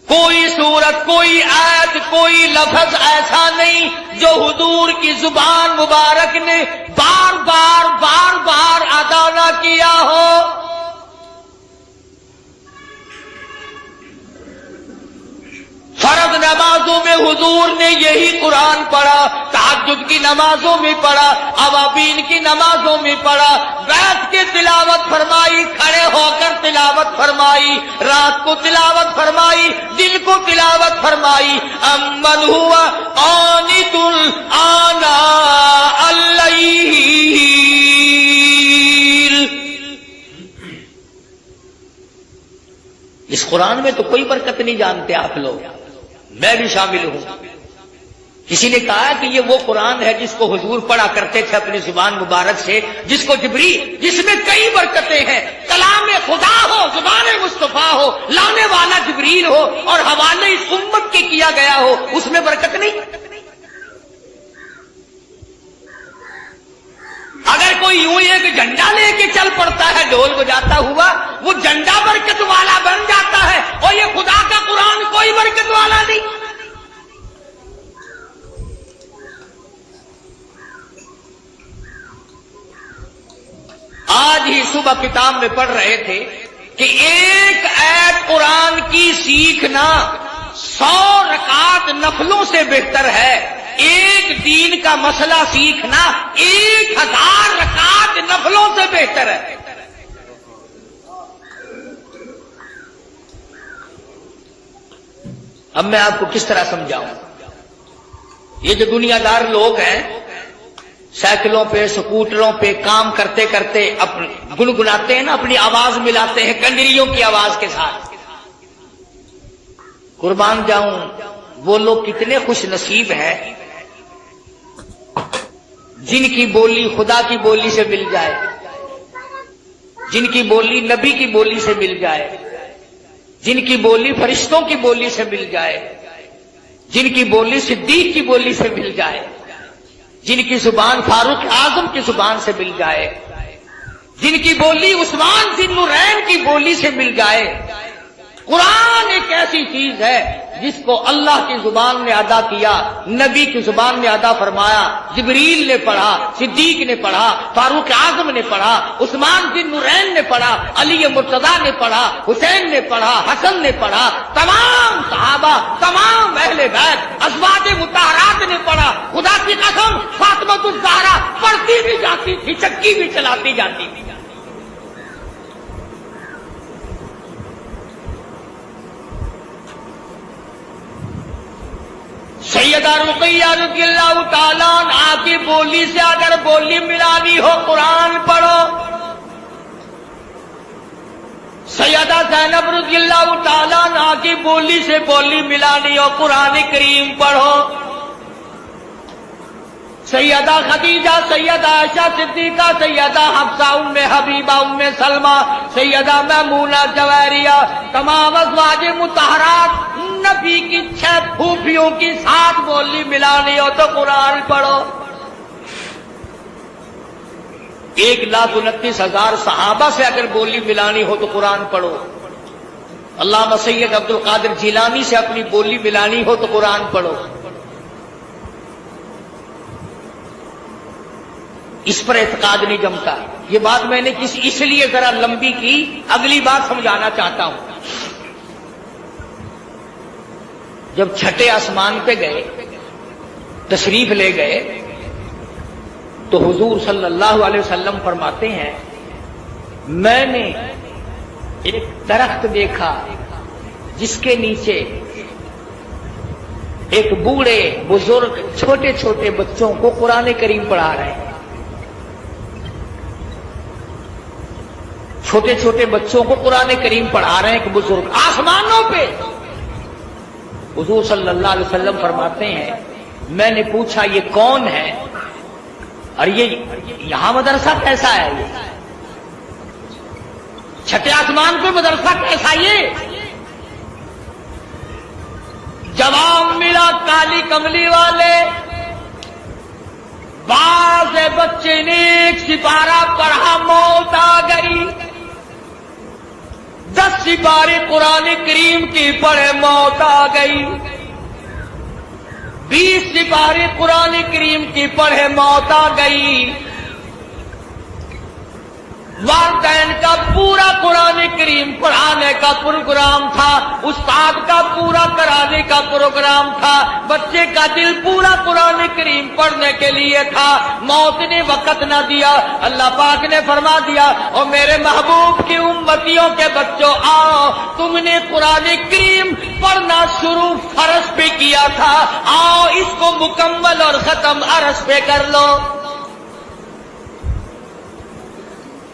کوئی سورت کوئی آیت کوئی لفظ ایسا نہیں جو حضور کی زبان مبارک نے بار بار ادا نہ کیا ہو فرض نمازوں میں حضور نے یہی قرآن پڑھا تہجد کی نمازوں میں پڑھا اوابین کی نمازوں میں پڑھا بیٹھ کے تلاوت فرمائی کھڑے ہو کر تلاوت فرمائی رات کو تلاوت فرمائی دن کو تلاوت فرمائی امن ہوا قانت آناء اللیل اس قرآن میں تو کوئی برکت نہیں جانتے آپ لوگ میں بھی شامل ہوں کسی نے کہا کہ یہ وہ قرآن ہے جس کو حضور پڑھا کرتے تھے اپنی زبان مبارک سے جس کو جبریل جس میں کئی برکتیں ہیں کلام خدا ہو زبان مصطفیٰ ہو لانے والا جبریل ہو اور حوالے اس امت کے کیا گیا ہو اس میں برکت نہیں اگر کوئی یوں ایک جھنڈا لے کے چل پڑتا ہے ڈھول بجاتا ہوا وہ جھنڈا برکت والا بن جاتا ہے اور یہ خدا کا قرآن کوئی برکت والا نہیں آج ہی صبح کتاب میں پڑھ رہے تھے کہ ایک آیت قرآن کی سیکھنا 100 رکعت نفلوں سے بہتر ہے ایک دین کا مسئلہ سیکھنا 1000 رکعت نفلوں سے بہتر ہے اب میں آپ کو کس طرح سمجھاؤں یہ جو دنیا دار لوگ ہیں سائیکلوں پہ سکوٹروں پہ کام کرتے کرتے گنگناتے ہیں نا اپنی آواز ملاتے ہیں کنڈریوں کی آواز کے ساتھ قربان جاؤں وہ لوگ کتنے خوش نصیب ہیں جن کی بولی خدا کی بولی سے مل جائے جن کی بولی نبی کی بولی سے مل جائے جن کی بولی فرشتوں کی بولی سے مل جائے جن کی بولی صدیق کی بولی سے مل جائے جن کی زبان فاروق اعظم کی زبان سے مل جائے جن کی بولی عثمان ذی النورین کی بولی سے مل جائے قرآن ایک ایسی چیز ہے جس کو اللہ کی زبان نے ادا کیا، نبی کی زبان نے ادا فرمایا، جبریل نے پڑھا، صدیق نے پڑھا، فاروق اعظم نے پڑھا، عثمان بن نورین نے پڑھا، علی مرتضیٰ نے پڑھا، حسین نے پڑھا، حسن نے پڑھا، تمام صحابہ، تمام اہل بیت، ازواج مطہرات نے پڑھا۔ خدا کی قسم فاطمہ الزہرا پڑھتی بھی جاتی تھی، چکی بھی چلاتی جاتی تھی۔ سیدہ رقیہ رضی اللہ تعالیٰ عنہا کی بولی سے اگر بولی ملانی ہو قرآن پڑھو، سیدہ زینب رضی اللہ تعالیٰ عنہا کی بولی سے بولی ملانی ہو قرآن کریم پڑھو، سیدہ خدیجہ، سیدہ عائشہ صدیقہ، سیدہ حفصہ، ام حبیبہ، ام سلمہ، سیدہ میمونہ جویریہ، تمام ازواج مطہرات، نبی کی 6 پھوپھیوں کی 7 بولی ملانی ہو تو قرآن پڑھو۔ 1,29,000 صحابہ سے اگر بولی ملانی ہو تو قرآن پڑھو۔ علامہ سید عبد القادر جیلانی سے اپنی بولی ملانی ہو تو قرآن پڑھو۔ اس پر اعتقاد نہیں جمتا۔ یہ بات میں نے اس لیے ذرا لمبی کی، اگلی بات سمجھانا چاہتا ہوں۔ جب چھٹے آسمان پہ گئے، تشریف لے گئے، تو حضور صلی اللہ علیہ وسلم فرماتے ہیں میں نے ایک درخت دیکھا جس کے نیچے ایک بوڑھے بزرگ چھوٹے چھوٹے بچوں کو قرآن کریم پڑھا رہے ہیں، چھوٹے چھوٹے بچوں کو قرآن کریم پڑھا رہے ہیں ایک بزرگ آسمانوں پہ۔ حضور صلی اللہ علیہ وسلم فرماتے ہیں میں نے پوچھا یہ کون ہے اور یہ یہاں مدرسہ کیسا ہے؟ یہ چھٹے آسمان پہ مدرسہ کیسا؟ یہ جواب ملا کالی کملی والے، بعض بچے نے ایک سپارہ پڑھا موت آ گئی، 10 سپارے قرآن کریم کی پڑھے موت آ گئی، 20 سپارے قرآن کریم کی پڑھے موت آ گئی۔ والدین کا پورا قرآن کریم پڑھانے کا پروگرام تھا، استاد کا پورا کرانے کا پروگرام تھا، بچے کا دل پورا قرآن کریم پڑھنے کے لیے تھا، موت نے وقت نہ دیا۔ اللہ پاک نے فرما دیا اور میرے محبوب کی امتیوں کے بچوں آؤ، تم نے قرآن کریم پڑھنا شروع فرض پہ کیا تھا، آؤ اس کو مکمل اور ختم عرض پہ کر لو۔